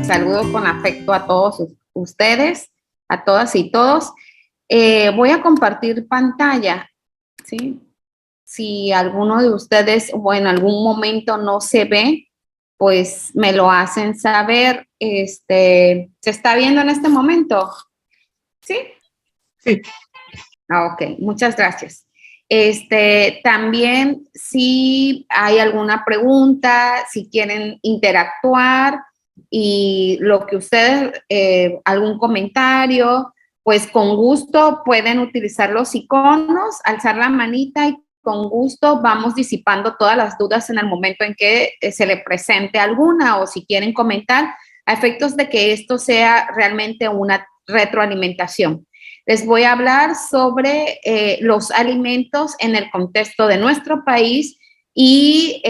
saludo con afecto a todos ustedes, a todas y todos. Voy a compartir pantalla, ¿sí? Si alguno de ustedes o en algún momento no se ve, pues me lo hacen saber. ¿Se está viendo en este momento? ¿Sí? Sí. Ok, muchas gracias. También si hay alguna pregunta, si quieren interactuar y lo que ustedes, algún comentario, pues con gusto pueden utilizar los iconos, alzar la manita y con gusto vamos disipando todas las dudas en el momento en que se le presente alguna o si quieren comentar a efectos de que esto sea realmente una retroalimentación. Les voy a hablar sobre los alimentos en el contexto de nuestro país y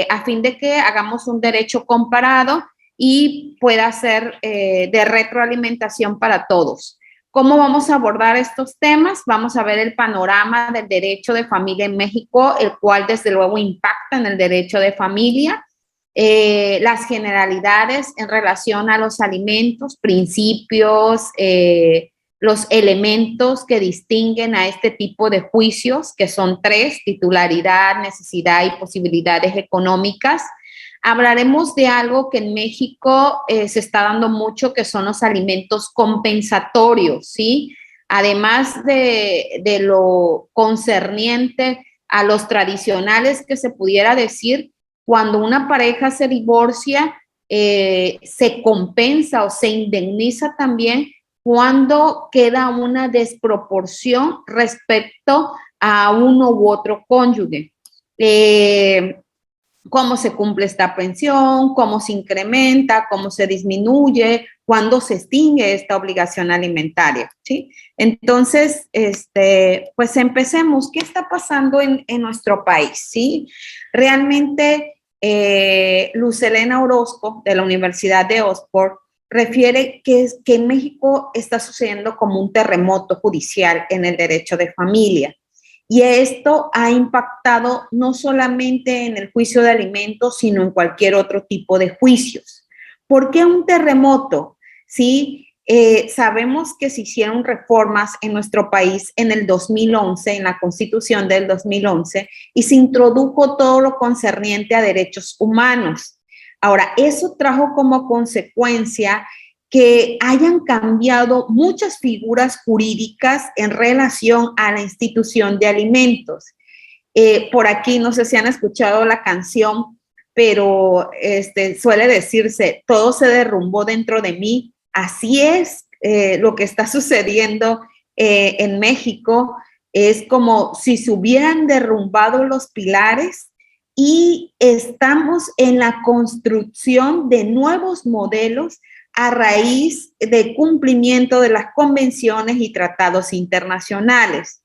a fin de que hagamos un derecho comparado y pueda ser de retroalimentación para todos. ¿Cómo vamos a abordar estos temas? Vamos a ver el panorama del derecho de familia en México, el cual desde luego impacta en el derecho de familia, las generalidades en relación a los alimentos, principios, los elementos que distinguen a este tipo de juicios, que son tres: titularidad, necesidad y posibilidades económicas. Hablaremos de algo que en México se está dando mucho, que son los alimentos compensatorios, ¿sí? Además de lo concerniente a los tradicionales que se pudiera decir, cuando una pareja se divorcia, se compensa o se indemniza también cuando queda una desproporción respecto a uno u otro cónyuge. Cómo se cumple esta pensión, cómo se incrementa, cómo se disminuye, cuándo se extingue esta obligación alimentaria, ¿sí? Entonces, pues empecemos. ¿Qué está pasando en nuestro país, sí? Realmente, Luz Helena Orozco, de la Universidad de Oxford, refiere que en México está sucediendo como un terremoto judicial en el derecho de familia. Y esto ha impactado no solamente en el juicio de alimentos, sino en cualquier otro tipo de juicios. ¿Por qué un terremoto? Sí, sabemos que se hicieron reformas en nuestro país en el 2011, en la Constitución del 2011, y se introdujo todo lo concerniente a derechos humanos. Ahora, eso trajo como consecuencia que hayan cambiado muchas figuras jurídicas en relación a la institución de alimentos. Por aquí, no sé si han escuchado la canción, pero suele decirse, todo se derrumbó dentro de mí. Así es lo que está sucediendo en México. Es como si se hubieran derrumbado los pilares y estamos en la construcción de nuevos modelos a raíz de cumplimiento de las convenciones y tratados internacionales.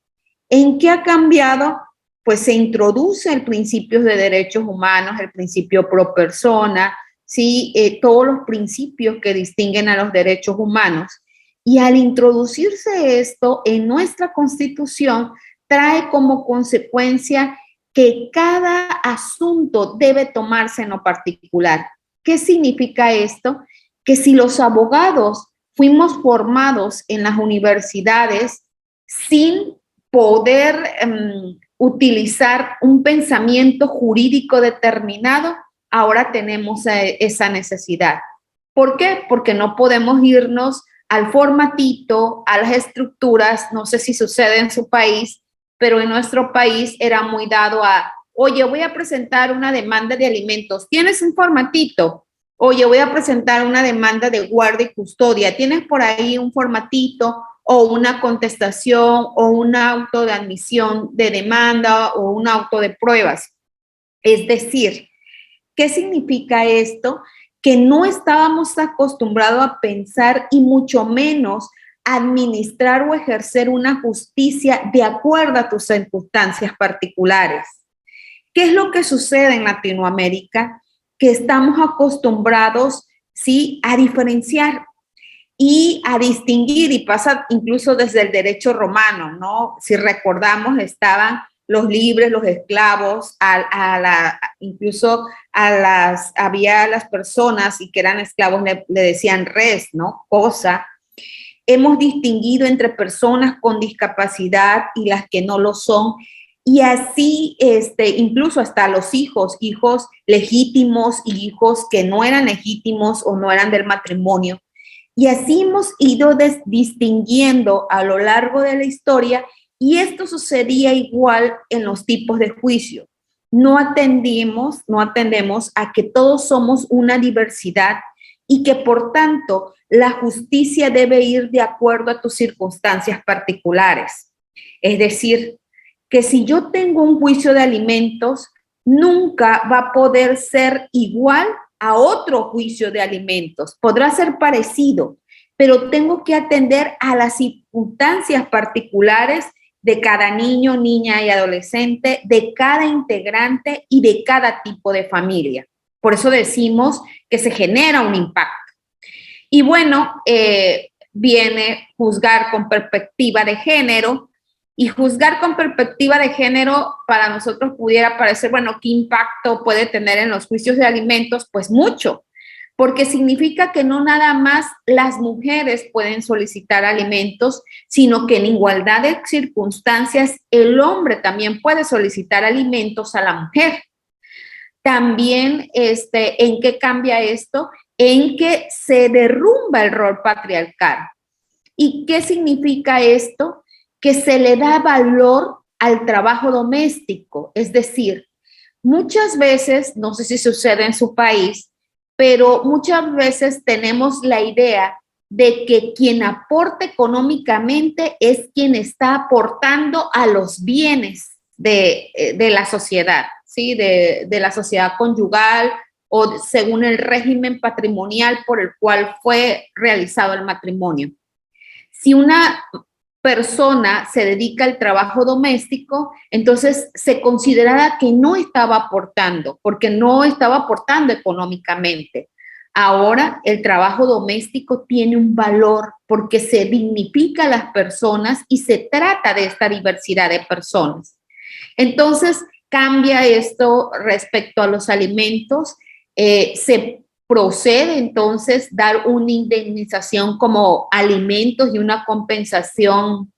¿En qué ha cambiado? Pues se introduce el principio de derechos humanos, el principio pro persona, ¿sí? Todos los principios que distinguen a los derechos humanos. Y al introducirse esto en nuestra Constitución, trae como consecuencia que cada asunto debe tomarse en lo particular. ¿Qué significa esto? Que si los abogados fuimos formados en las universidades sin poder utilizar un pensamiento jurídico determinado, ahora tenemos esa necesidad. ¿Por qué? Porque no podemos irnos al formatito, a las estructuras. No sé si sucede en su país, pero en nuestro país era muy dado a, oye, voy a presentar una demanda de alimentos, ¿tienes un formatito? Oye, voy a presentar una demanda de guardia y custodia, ¿tienes por ahí un formatito o una contestación o un auto de admisión de demanda o un auto de pruebas? Es decir, ¿qué significa esto? Que no estábamos acostumbrados a pensar y mucho menos administrar o ejercer una justicia de acuerdo a tus circunstancias particulares. ¿Qué es lo que sucede en Latinoamérica? Que estamos acostumbrados, sí, a diferenciar y a distinguir, y pasa incluso desde el derecho romano, ¿no? Si recordamos, estaban los libres, los esclavos, incluso había las personas y que eran esclavos, le decían res, ¿no? Cosa. Hemos distinguido entre personas con discapacidad y las que no lo son, y así incluso hasta los hijos legítimos y hijos que no eran legítimos o no eran del matrimonio. Y así hemos ido distinguiendo a lo largo de la historia, y esto sucedía igual en los tipos de juicio. No atendemos a que todos somos una diversidad y que por tanto la justicia debe ir de acuerdo a tus circunstancias particulares. Es decir, que si yo tengo un juicio de alimentos, nunca va a poder ser igual a otro juicio de alimentos. Podrá ser parecido, pero tengo que atender a las circunstancias particulares de cada niño, niña y adolescente, de cada integrante y de cada tipo de familia. Por eso decimos que se genera un impacto. Y bueno, viene juzgar con perspectiva de género, y juzgar con perspectiva de género para nosotros pudiera parecer, bueno, ¿qué impacto puede tener en los juicios de alimentos? Pues mucho, porque significa que no nada más las mujeres pueden solicitar alimentos, sino que en igualdad de circunstancias el hombre también puede solicitar alimentos a la mujer. También, ¿en qué cambia esto? En que se derrumba el rol patriarcal. ¿Y qué significa esto? Que se le da valor al trabajo doméstico. Es decir, muchas veces, no sé si sucede en su país, pero muchas veces tenemos la idea de que quien aporta económicamente es quien está aportando a los bienes de la sociedad, ¿sí? De la sociedad conyugal o según el régimen patrimonial por el cual fue realizado el matrimonio. Si una persona se dedica al trabajo doméstico, entonces se consideraba que no estaba aportando, porque no estaba aportando económicamente. Ahora el trabajo doméstico tiene un valor porque se dignifica a las personas y se trata de esta diversidad de personas. Entonces cambia esto respecto a los alimentos, se procede entonces dar una indemnización como alimentos y una compensación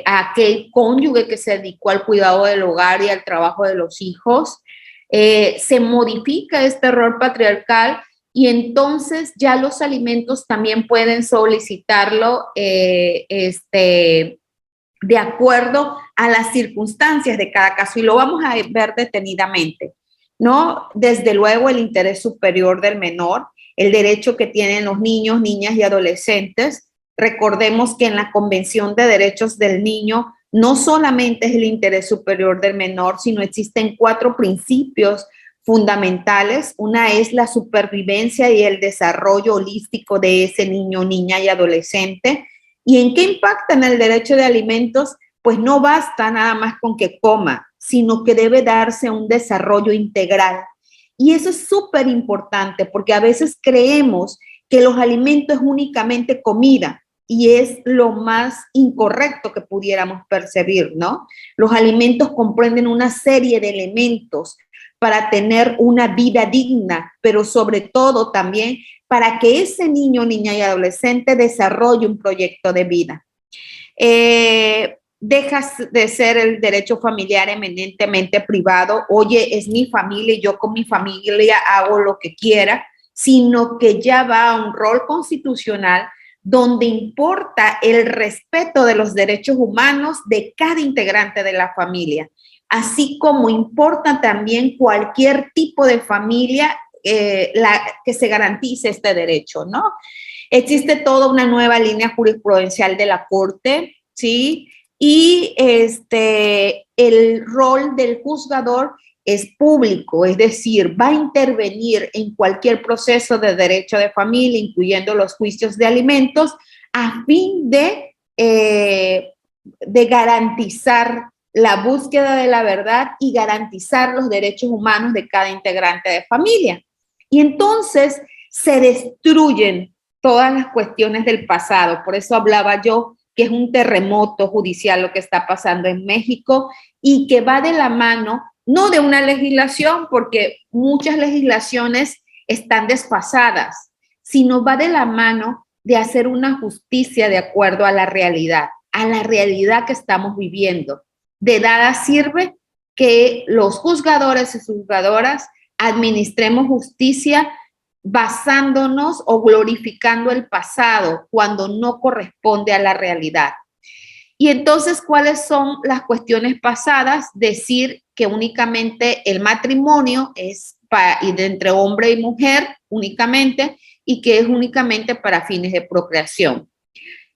a aquel cónyuge que se dedicó al cuidado del hogar y al trabajo de los hijos. Se modifica este rol patriarcal y entonces ya los alimentos también pueden solicitarlo de acuerdo a las circunstancias de cada caso, y lo vamos a ver detenidamente, ¿no? Desde luego el interés superior del menor, el derecho que tienen los niños, niñas y adolescentes. Recordemos que en la Convención de Derechos del Niño no solamente es el interés superior del menor, sino existen 4 principios fundamentales. Una es la supervivencia y el desarrollo holístico de ese niño, niña y adolescente. ¿Y en qué impacta en el derecho de alimentos? Pues no basta nada más con que coma, sino que debe darse un desarrollo integral. Y eso es súper importante porque a veces creemos que los alimentos es únicamente comida, y es lo más incorrecto que pudiéramos percibir, ¿no? Los alimentos comprenden una serie de elementos para tener una vida digna, pero sobre todo también para que ese niño, niña y adolescente desarrolle un proyecto de vida. Dejas de ser el derecho familiar eminentemente privado, oye, es mi familia y yo con mi familia hago lo que quiera, sino que ya va a un rol constitucional donde importa el respeto de los derechos humanos de cada integrante de la familia, así como importa también cualquier tipo de familia que se garantice este derecho, ¿no? Existe toda una nueva línea jurisprudencial de la Corte, ¿sí? Y el rol del juzgador es público, es decir, va a intervenir en cualquier proceso de derecho de familia, incluyendo los juicios de alimentos, a fin de garantizar la búsqueda de la verdad y garantizar los derechos humanos de cada integrante de familia. Y entonces se destruyen todas las cuestiones del pasado. Por eso hablaba yo que es un terremoto judicial lo que está pasando en México y que va de la mano, no de una legislación, porque muchas legislaciones están desfasadas, sino va de la mano de hacer una justicia de acuerdo a la realidad que estamos viviendo. De nada sirve que los juzgadores y juzgadoras administremos justicia basándonos o glorificando el pasado cuando no corresponde a la realidad. Y entonces, ¿cuáles son las cuestiones pasadas? Decir que únicamente el matrimonio es entre hombre y mujer únicamente y que es únicamente para fines de procreación.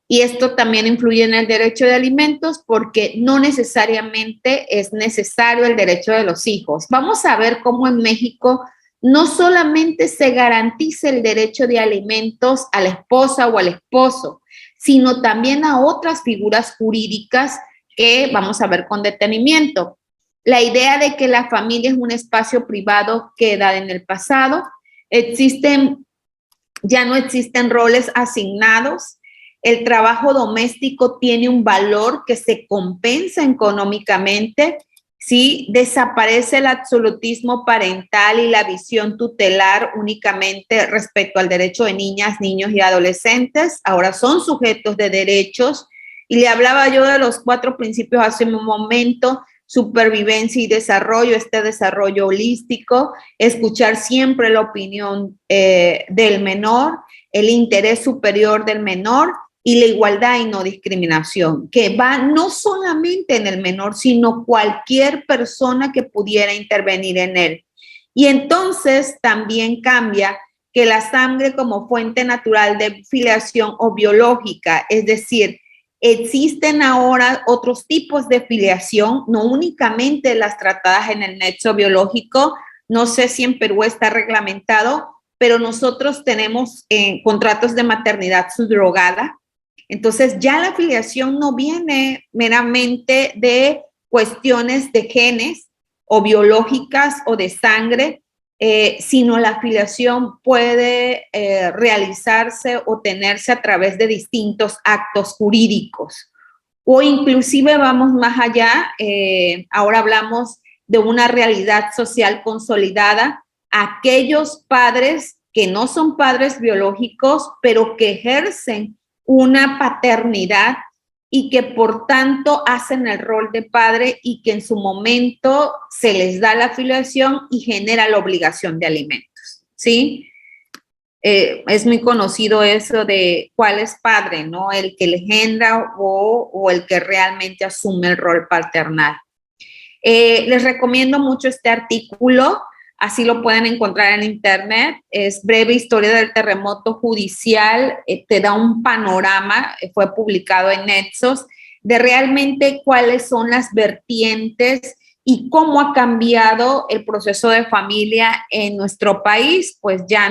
Y esto también influye en el derecho de alimentos porque no necesariamente es necesario el derecho de los hijos. Vamos a ver cómo en México no solamente se garantiza el derecho de alimentos a la esposa o al esposo, sino también a otras figuras jurídicas que vamos a ver con detenimiento. La idea de que la familia es un espacio privado queda en el pasado. Ya no existen roles asignados. El trabajo doméstico tiene un valor que se compensa económicamente. ¿Sí? Desaparece el absolutismo parental y la visión tutelar únicamente respecto al derecho de niñas, niños y adolescentes. Ahora son sujetos de derechos. Y le hablaba yo de los 4 principios hace un momento: supervivencia y desarrollo, este desarrollo holístico, escuchar siempre la opinión del menor, el interés superior del menor, y la igualdad y no discriminación, que va no solamente en el menor, sino cualquier persona que pudiera intervenir en él. Y entonces también cambia que la sangre como fuente natural de filiación o biológica, es decir, existen ahora otros tipos de filiación, no únicamente las tratadas en el nexo biológico. No sé si en Perú está reglamentado, pero nosotros tenemos contratos de maternidad subrogada. Entonces ya la filiación no viene meramente de cuestiones de genes o biológicas o de sangre, sino la filiación puede realizarse o tenerse a través de distintos actos jurídicos. O inclusive vamos más allá, ahora hablamos de una realidad social consolidada, aquellos padres que no son padres biológicos, pero que ejercen una paternidad y que por tanto hacen el rol de padre y que en su momento se les da la filiación y genera la obligación de alimentos, ¿sí? Es muy conocido eso de cuál es padre, ¿no? El que engendra o el que realmente asume el rol paternal. Les recomiendo mucho este artículo, así lo pueden encontrar en internet. Es Breve Historia del Terremoto Judicial, te da un panorama, fue publicado en Nexos, de realmente cuáles son las vertientes y cómo ha cambiado el proceso de familia en nuestro país. Pues ya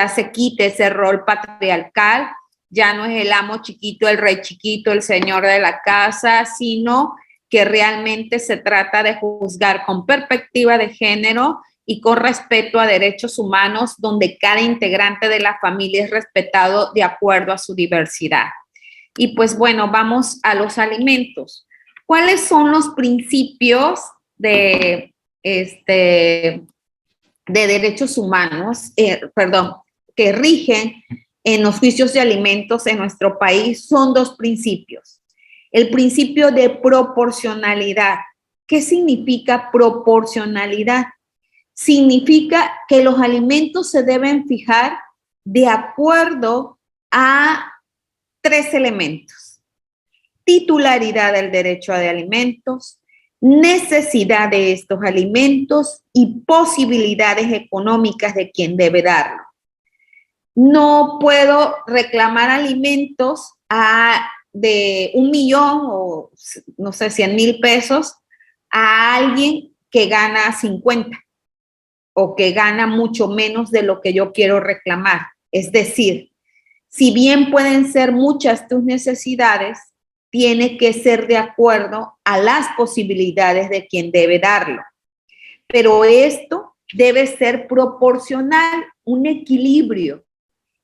se quita ese rol patriarcal, ya no es el amo chiquito, el rey chiquito, el señor de la casa, sino que realmente se trata de juzgar con perspectiva de género y con respeto a derechos humanos, donde cada integrante de la familia es respetado de acuerdo a su diversidad. Y pues bueno, vamos a los alimentos. ¿Cuáles son los principios de derechos humanos, que rigen en los juicios de alimentos en nuestro país? Son 2 principios. El principio de proporcionalidad. ¿Qué significa proporcionalidad? Significa que los alimentos se deben fijar de acuerdo a 3 elementos: titularidad del derecho a alimentos, necesidad de estos alimentos y posibilidades económicas de quien debe darlo. No puedo reclamar alimentos de 1 millón o no sé, 100,000 pesos a alguien que gana 50 o que gana mucho menos de lo que yo quiero reclamar. Es decir, si bien pueden ser muchas tus necesidades, tiene que ser de acuerdo a las posibilidades de quien debe darlo. Pero esto debe ser proporcional, un equilibrio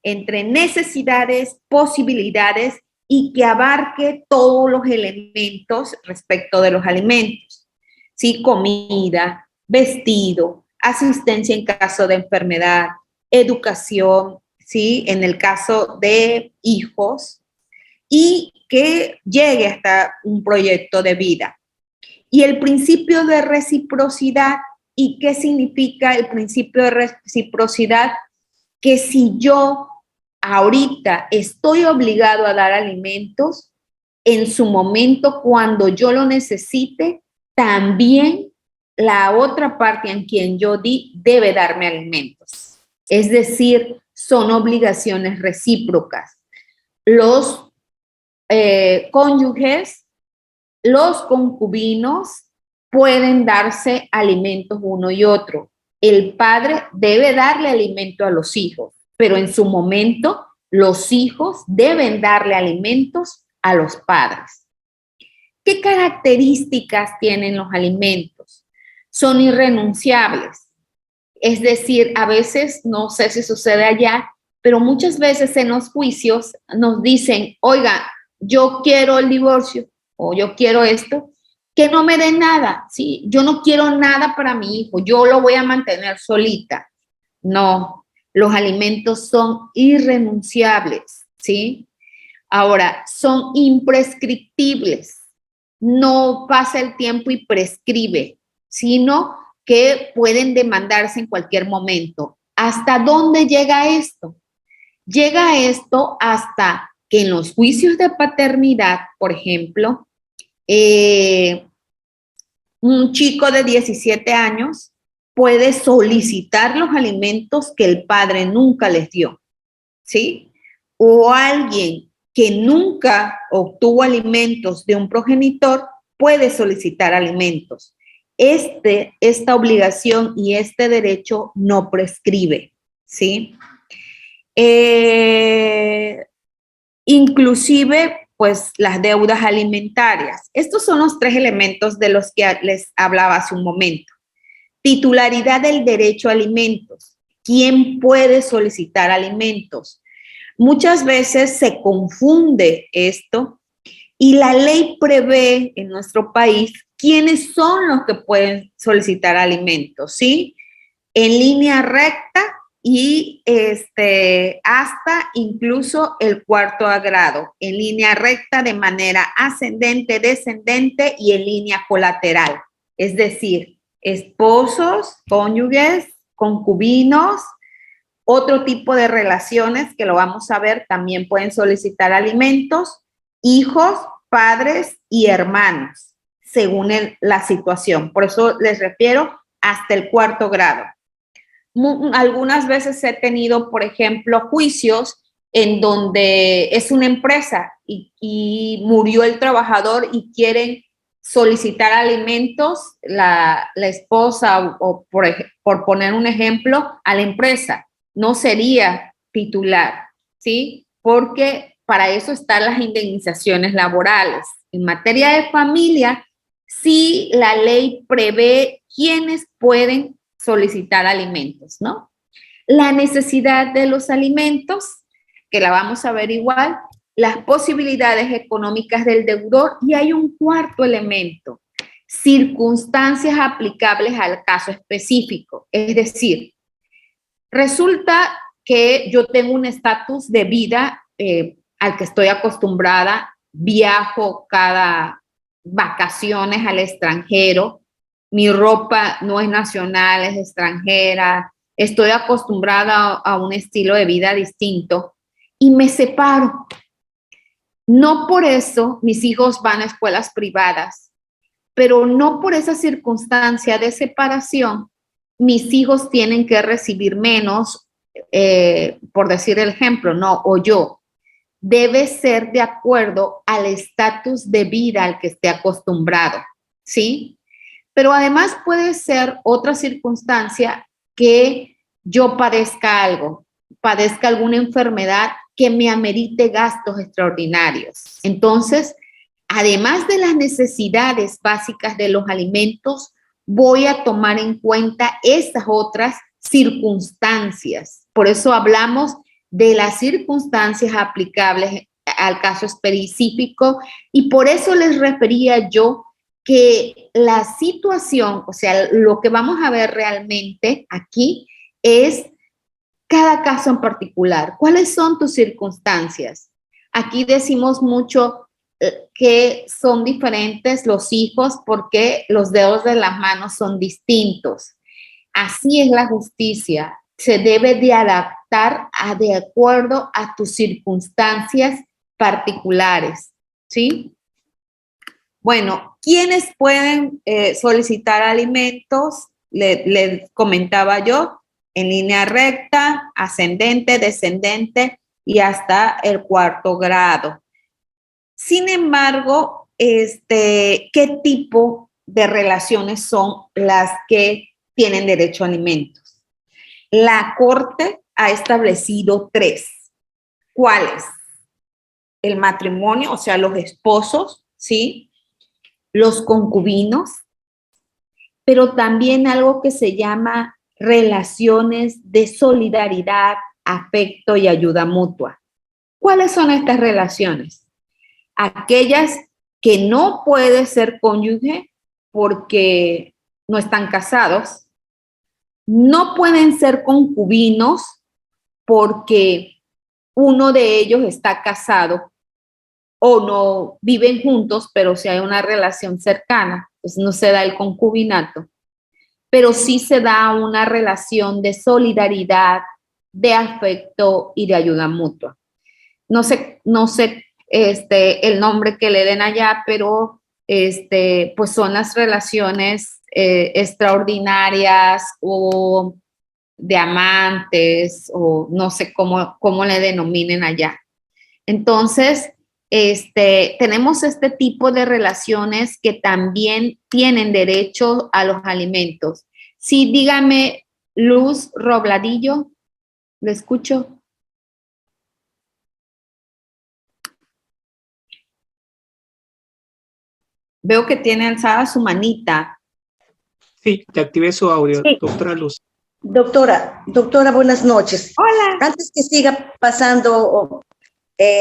entre necesidades, posibilidades y que abarque todos los elementos respecto de los alimentos, ¿sí? Comida, vestido, asistencia en caso de enfermedad, educación, ¿sí? En el caso de hijos, y que llegue hasta un proyecto de vida. Y el principio de reciprocidad, ¿y qué significa el principio de reciprocidad? Que si yo ahorita estoy obligado a dar alimentos, en su momento, cuando yo lo necesite, también la otra parte en quien yo di debe darme alimentos. Es decir, son obligaciones recíprocas. Los cónyuges, los concubinos pueden darse alimentos uno y otro. El padre debe darle alimento a los hijos, pero en su momento los hijos deben darle alimentos a los padres. ¿Qué características tienen los alimentos? Son irrenunciables. Es decir, a veces, no sé si sucede allá, pero muchas veces en los juicios nos dicen, oiga, yo quiero el divorcio o yo quiero esto, que no me den nada, ¿sí? Yo no quiero nada para mi hijo, yo lo voy a mantener solita. No, los alimentos son irrenunciables, ¿sí? Ahora, son imprescriptibles. No pasa el tiempo y prescribe, sino que pueden demandarse en cualquier momento. ¿Hasta dónde llega esto? Llega esto hasta que en los juicios de paternidad, por ejemplo, un chico de 17 años puede solicitar los alimentos que el padre nunca les dio, ¿sí? O alguien que nunca obtuvo alimentos de un progenitor puede solicitar alimentos. Esta obligación y este derecho no prescribe, ¿sí? Inclusive, pues, las deudas alimentarias. Estos son los tres elementos de los que les hablaba hace un momento. Titularidad del derecho a alimentos. ¿Quién puede solicitar alimentos? Muchas veces se confunde esto y la ley prevé en nuestro país quiénes son los que pueden solicitar alimentos, ¿sí? En línea recta y hasta incluso el cuarto grado, en línea recta de manera ascendente, descendente y en línea colateral. Es decir, esposos, cónyuges, concubinos, otro tipo de relaciones que lo vamos a ver, también pueden solicitar alimentos, hijos, padres y hermanos, según la situación. Por eso les refiero hasta el cuarto grado. Algunas veces he tenido, por ejemplo, juicios en donde es una empresa y murió el trabajador y quieren solicitar alimentos la esposa o por poner un ejemplo, a la empresa. No sería titular, ¿sí? Porque para eso están las indemnizaciones laborales. En materia de familia, sí la ley prevé quiénes pueden solicitar alimentos, ¿no? La necesidad de los alimentos, que la vamos a ver igual, las posibilidades económicas del deudor y hay un cuarto elemento, circunstancias aplicables al caso específico. Es decir, resulta que yo tengo un estatus de vida al que estoy acostumbrada, viajo cada vacaciones al extranjero, mi ropa no es nacional, es extranjera, estoy acostumbrada a un estilo de vida distinto y me separo. No por eso mis hijos van a escuelas privadas, pero no por esa circunstancia de separación mis hijos tienen que recibir menos, por decir el ejemplo, no, o yo. Debe ser de acuerdo al estatus de vida al que esté acostumbrado, ¿sí? Pero además puede ser otra circunstancia que yo padezca algo, padezca alguna enfermedad que me amerite gastos extraordinarios. Entonces, además de las necesidades básicas de los alimentos, voy a tomar en cuenta esas otras circunstancias. Por eso hablamos de las circunstancias aplicables al caso específico, y por eso les refería yo que la situación, o sea, lo que vamos a ver realmente aquí es cada caso en particular. ¿Cuáles son tus circunstancias? Aquí decimos mucho que son diferentes los hijos porque los dedos de las manos son distintos. Así es la justicia. Se debe de adaptar de acuerdo a tus circunstancias particulares, ¿sí? Bueno, ¿quiénes pueden solicitar alimentos? Les comentaba yo, en línea recta, ascendente, descendente y hasta el cuarto grado. Sin embargo, ¿qué tipo de relaciones son las que tienen derecho a alimentos? La Corte ha establecido 3. ¿Cuáles? El matrimonio, o sea, los esposos, ¿sí? Los concubinos, pero también algo que se llama relaciones de solidaridad, afecto y ayuda mutua. ¿Cuáles son estas relaciones? Aquellas que no puede ser cónyuge porque no están casados, no pueden ser concubinos porque uno de ellos está casado o no viven juntos, pero si hay una relación cercana, pues no se da el concubinato, pero sí se da una relación de solidaridad, de afecto y de ayuda mutua. No sé el nombre que le den allá, pero pues son las relaciones extraordinarias o de amantes o no sé cómo le denominen allá. Entonces, tenemos este tipo de relaciones que también tienen derecho a los alimentos. Sí, dígame, Luz Robladillo, ¿le escucho? Veo que tiene alzada su manita. Sí, te activé su audio, sí. doctora Luz. Doctora, buenas noches. Hola. Antes que siga pasando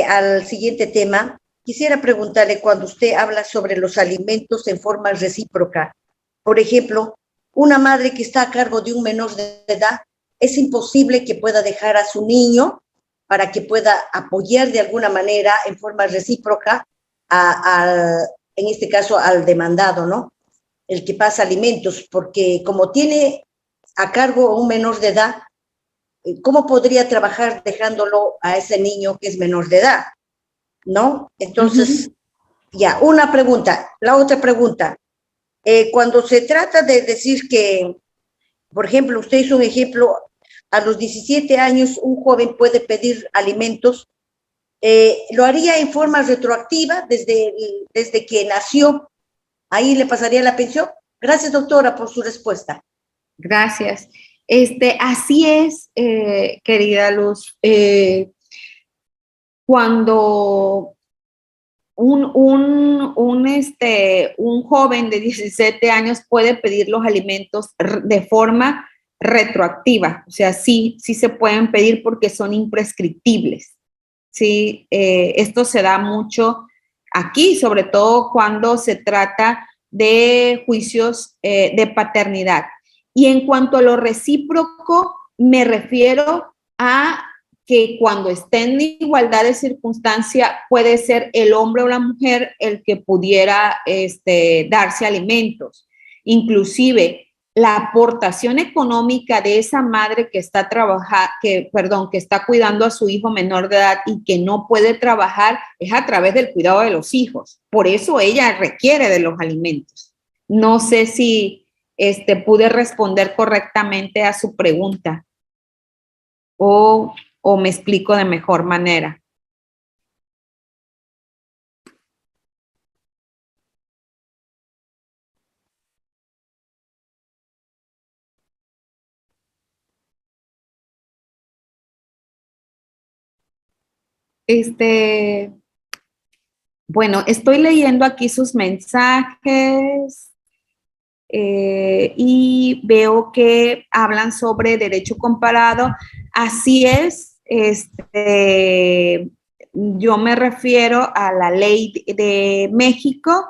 al siguiente tema, quisiera preguntarle cuando usted habla sobre los alimentos en forma recíproca. Por ejemplo, una madre que está a cargo de un menor de edad, es imposible que pueda dejar a su niño para que pueda apoyar de alguna manera en forma recíproca en este caso al demandado, ¿no? El que pasa alimentos, porque como tiene a cargo a un menor de edad, ¿cómo podría trabajar dejándolo a ese niño que es menor de edad? ¿No? Entonces, ya, una pregunta. La otra pregunta, cuando se trata de decir que, por ejemplo, usted hizo un ejemplo, a los 17 años un joven puede pedir alimentos, ¿lo haría en forma retroactiva desde que nació? Ahí le pasaría la pensión. Gracias, doctora, por su respuesta. Gracias. Así es, querida Luz. Cuando un joven de 17 años puede pedir los alimentos de forma retroactiva, o sea, sí se pueden pedir porque son imprescriptibles. Sí, esto se da mucho aquí, sobre todo cuando se trata de juicios de paternidad. Y en cuanto a lo recíproco, me refiero a que cuando estén en igualdad de circunstancia, puede ser el hombre o la mujer el que pudiera darse alimentos. Inclusive, la aportación económica de esa madre que está que está cuidando a su hijo menor de edad y que no puede trabajar es a través del cuidado de los hijos. Por eso ella requiere de los alimentos. No sé si pude responder correctamente a su pregunta o me explico de mejor manera. Bueno, estoy leyendo aquí sus mensajes y veo que hablan sobre derecho comparado. Así es, yo me refiero a la ley de México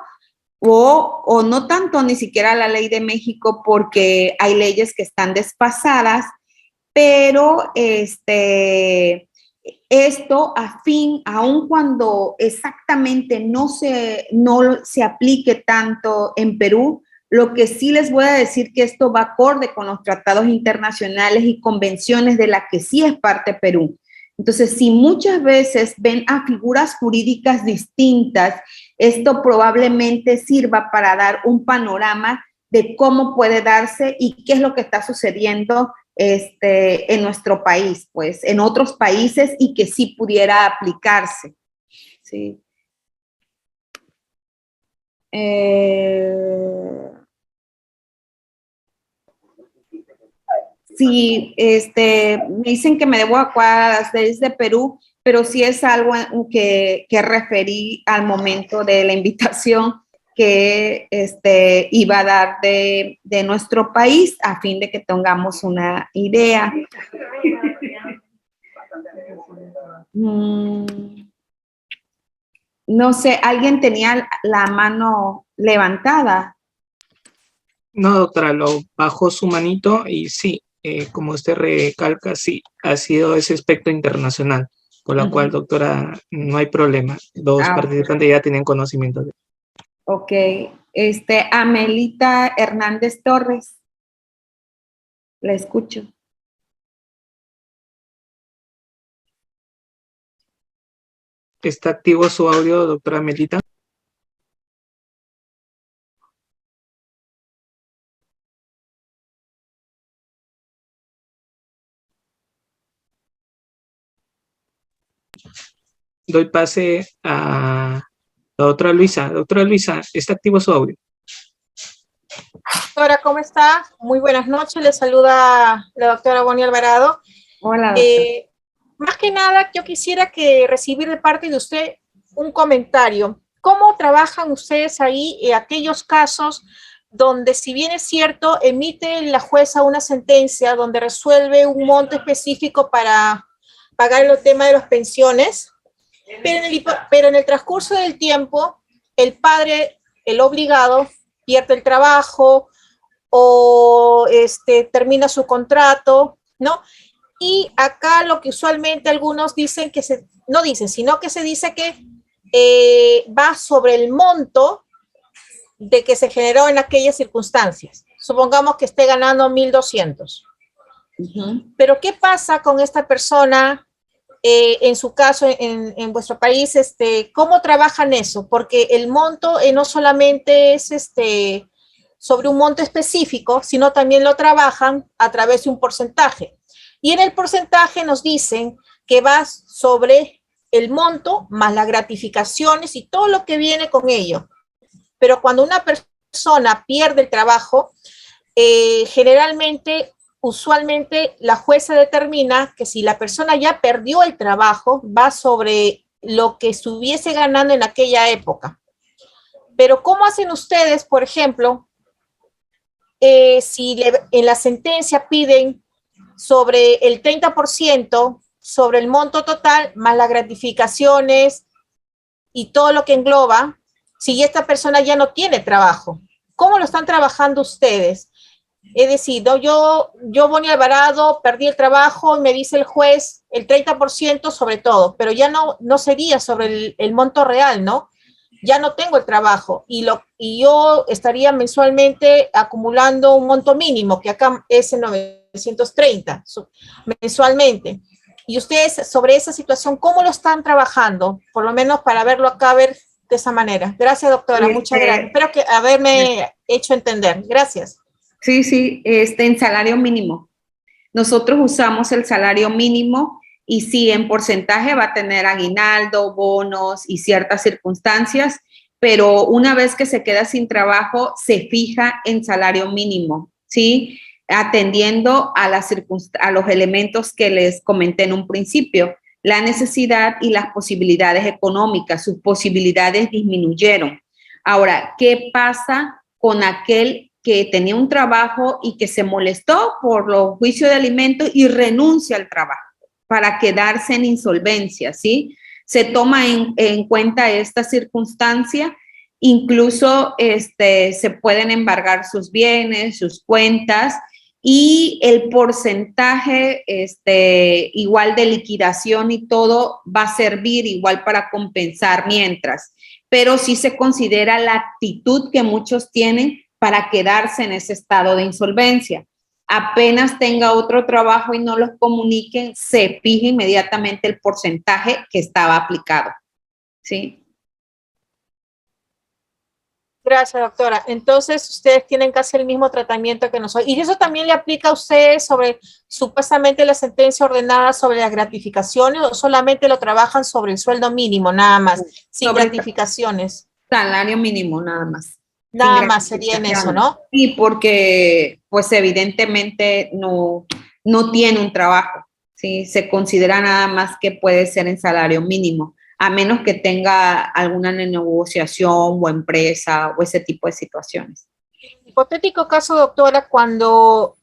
o no tanto ni siquiera a la ley de México porque hay leyes que están desfasadas, pero esto aun cuando exactamente no se aplique tanto en Perú, lo que sí les voy a decir que esto va acorde con los tratados internacionales y convenciones de las que sí es parte Perú. Entonces, si muchas veces ven a figuras jurídicas distintas, esto probablemente sirva para dar un panorama de cómo puede darse y qué es lo que está sucediendo en nuestro país, pues, en otros países y que sí pudiera aplicarse. Sí. Sí, me dicen que me debo acuar a las leyes de Perú, pero sí es algo que referí al momento de la invitación que iba a dar de nuestro país a fin de que tengamos una idea. No sé, ¿alguien tenía la mano levantada? No, doctora, lo bajó su manito y sí, como usted recalca, sí, ha sido ese aspecto internacional, por la cual, doctora, no hay problema. Los participantes ya tienen conocimiento de. Ok, Amelita Hernández Torres, la escucho. ¿Está activo su audio, doctora Amelita? Doy pase a la doctora Luisa. Doctora Luisa, ¿está activo su audio? Doctora, ¿cómo está? Muy buenas noches. Le saluda la doctora Bonnie Alvarado. Hola, doctora. Más que nada, yo quisiera recibir de parte de usted un comentario. ¿Cómo trabajan ustedes ahí en aquellos casos donde, si bien es cierto, emite la jueza una sentencia donde resuelve un monto específico para pagar el tema de las pensiones, pero en el transcurso del tiempo, el padre, el obligado, pierde el trabajo o termina su contrato, ¿no? Y acá lo que usualmente algunos dicen no dicen, sino que se dice que va sobre el monto de que se generó en aquellas circunstancias. Supongamos que esté ganando 1,200. Pero ¿qué pasa con esta persona? En su caso, en vuestro país, ¿cómo trabajan eso? Porque el monto no solamente es sobre un monto específico, sino también lo trabajan a través de un porcentaje. Y en el porcentaje nos dicen que va sobre el monto más las gratificaciones y todo lo que viene con ello. Pero cuando una persona pierde el trabajo, usualmente la jueza determina que si la persona ya perdió el trabajo, va sobre lo que estuviese ganando en aquella época. Pero ¿cómo hacen ustedes, por ejemplo, si en la sentencia piden sobre el 30% sobre el monto total, más las gratificaciones y todo lo que engloba, si esta persona ya no tiene trabajo? ¿Cómo lo están trabajando ustedes? Es decir, ¿no? yo, Bonnie Alvarado, perdí el trabajo y me dice el juez el 30% sobre todo, pero ya no sería sobre el monto real, ¿no? Ya no tengo el trabajo y yo estaría mensualmente acumulando un monto mínimo, que acá es el 930 mensualmente. Y ustedes sobre esa situación, ¿cómo lo están trabajando? Por lo menos para verlo acá, ver de esa manera. Gracias, doctora, muchas gracias. Espero que haberme hecho entender. Gracias. Sí, en salario mínimo. Nosotros usamos el salario mínimo y sí, en porcentaje va a tener aguinaldo, bonos y ciertas circunstancias, pero una vez que se queda sin trabajo, se fija en salario mínimo, ¿sí? Atendiendo a los elementos que les comenté en un principio, la necesidad y las posibilidades económicas. Sus posibilidades disminuyeron. Ahora, ¿qué pasa con aquel que tenía un trabajo y que se molestó por los juicios de alimentos y renuncia al trabajo para quedarse en insolvencia, ¿sí? se toma en cuenta esta circunstancia. Incluso se pueden embargar sus bienes, sus cuentas, y el porcentaje igual de liquidación y todo va a servir igual para compensar mientras, pero sí se considera la actitud que muchos tienen para quedarse en ese estado de insolvencia. Apenas tenga otro trabajo y no los comuniquen, se fija inmediatamente el porcentaje que estaba aplicado, ¿sí? Gracias, doctora. Entonces, ustedes tienen casi el mismo tratamiento que nosotros. ¿Y eso también le aplica a ustedes sobre supuestamente la sentencia ordenada sobre las gratificaciones, o solamente lo trabajan sobre el sueldo mínimo, nada más, sin gratificaciones? Salario mínimo, nada más. Nada más sería en eso, ¿no? Sí, porque pues evidentemente no tiene un trabajo, ¿sí? Se considera nada más que puede ser en salario mínimo, a menos que tenga alguna negociación o empresa o ese tipo de situaciones. Hipotético caso, doctora, cuando,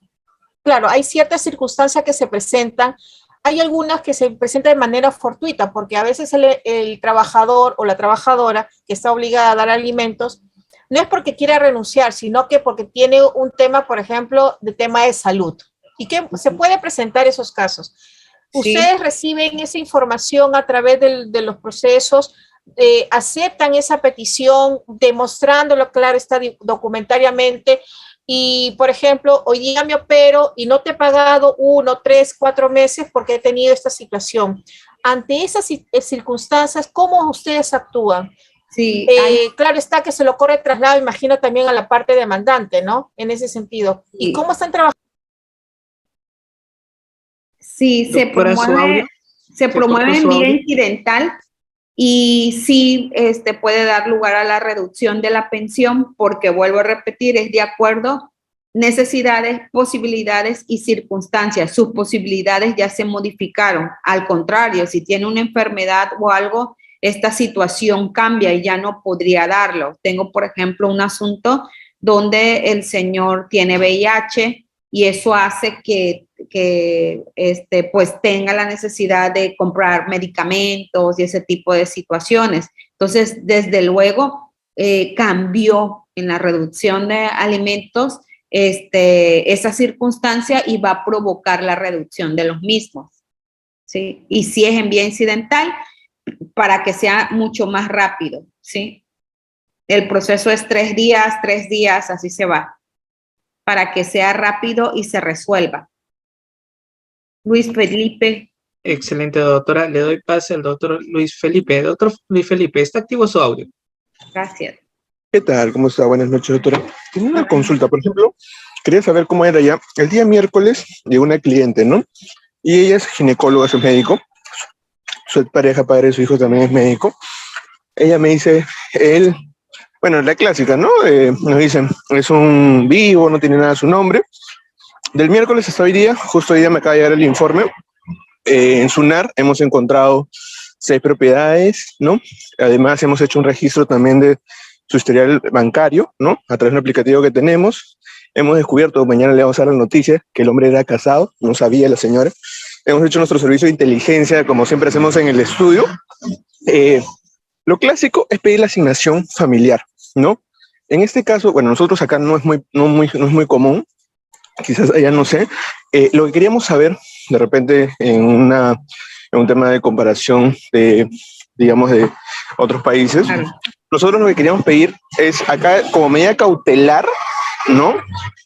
claro, hay ciertas circunstancias que se presentan, hay algunas que se presentan de manera fortuita, porque a veces el trabajador o la trabajadora que está obligada a dar alimentos, no es porque quiera renunciar, sino que porque tiene un tema, por ejemplo, de tema de salud, y que se puede presentar esos casos. Ustedes reciben esa información a través de los procesos, aceptan esa petición, demostrándolo, claro, está documentariamente. Y, por ejemplo, hoy día me opero y no te he pagado 1, 3, 4 meses porque he tenido esta situación. Ante esas circunstancias, ¿cómo ustedes actúan? Sí, claro está que se lo corre traslado, imagino, también a la parte demandante, ¿no? En ese sentido. ¿Y cómo están trabajando? Sí, se promueve en vía incidental, y sí puede dar lugar a la reducción de la pensión, porque vuelvo a repetir, es de acuerdo necesidades, posibilidades y circunstancias. Sus posibilidades ya se modificaron. Al contrario, si tiene una enfermedad o algo, esta situación cambia y ya no podría darlo. Tengo, por ejemplo, un asunto donde el señor tiene VIH, y eso hace que pues tenga la necesidad de comprar medicamentos y ese tipo de situaciones. Entonces, desde luego, cambió en la reducción de alimentos esa circunstancia, y va a provocar la reducción de los mismos, ¿sí? Y si es en vía incidental, para que sea mucho más rápido, ¿sí? El proceso es 3 días, así se va, para que sea rápido y se resuelva. Luis Felipe. Excelente, doctora. Le doy pase al doctor Luis Felipe. Doctor Luis Felipe, ¿está activo su audio? Gracias. ¿Qué tal? ¿Cómo está? Buenas noches, doctora. Tengo una consulta, por ejemplo, quería saber cómo era ya. El día miércoles llegó una cliente, ¿no? Y ella es ginecóloga, es médico. Su pareja, padre de su hijo también es médico. Ella me dice, bueno, la clásica, ¿no? Nos dicen, es un vivo, no tiene nada a su nombre. Del miércoles hasta hoy día, justo hoy día me acaba de llegar el informe. En SUNAR hemos encontrado 6 propiedades, ¿no? Además, hemos hecho un registro también de su historial bancario, ¿no? A través de un aplicativo que tenemos. Hemos descubierto, mañana le vamos a dar la noticia, que el hombre era casado, no sabía la señora. Hemos hecho nuestro servicio de inteligencia, como siempre hacemos en el estudio. Lo clásico es pedir la asignación familiar, ¿no? En este caso, bueno, nosotros acá no es muy común, quizás allá no sé. Lo que queríamos saber, de repente, en un tema de comparación de, digamos, de otros países, claro. Nosotros lo que queríamos pedir es acá, como medida cautelar, ¿no?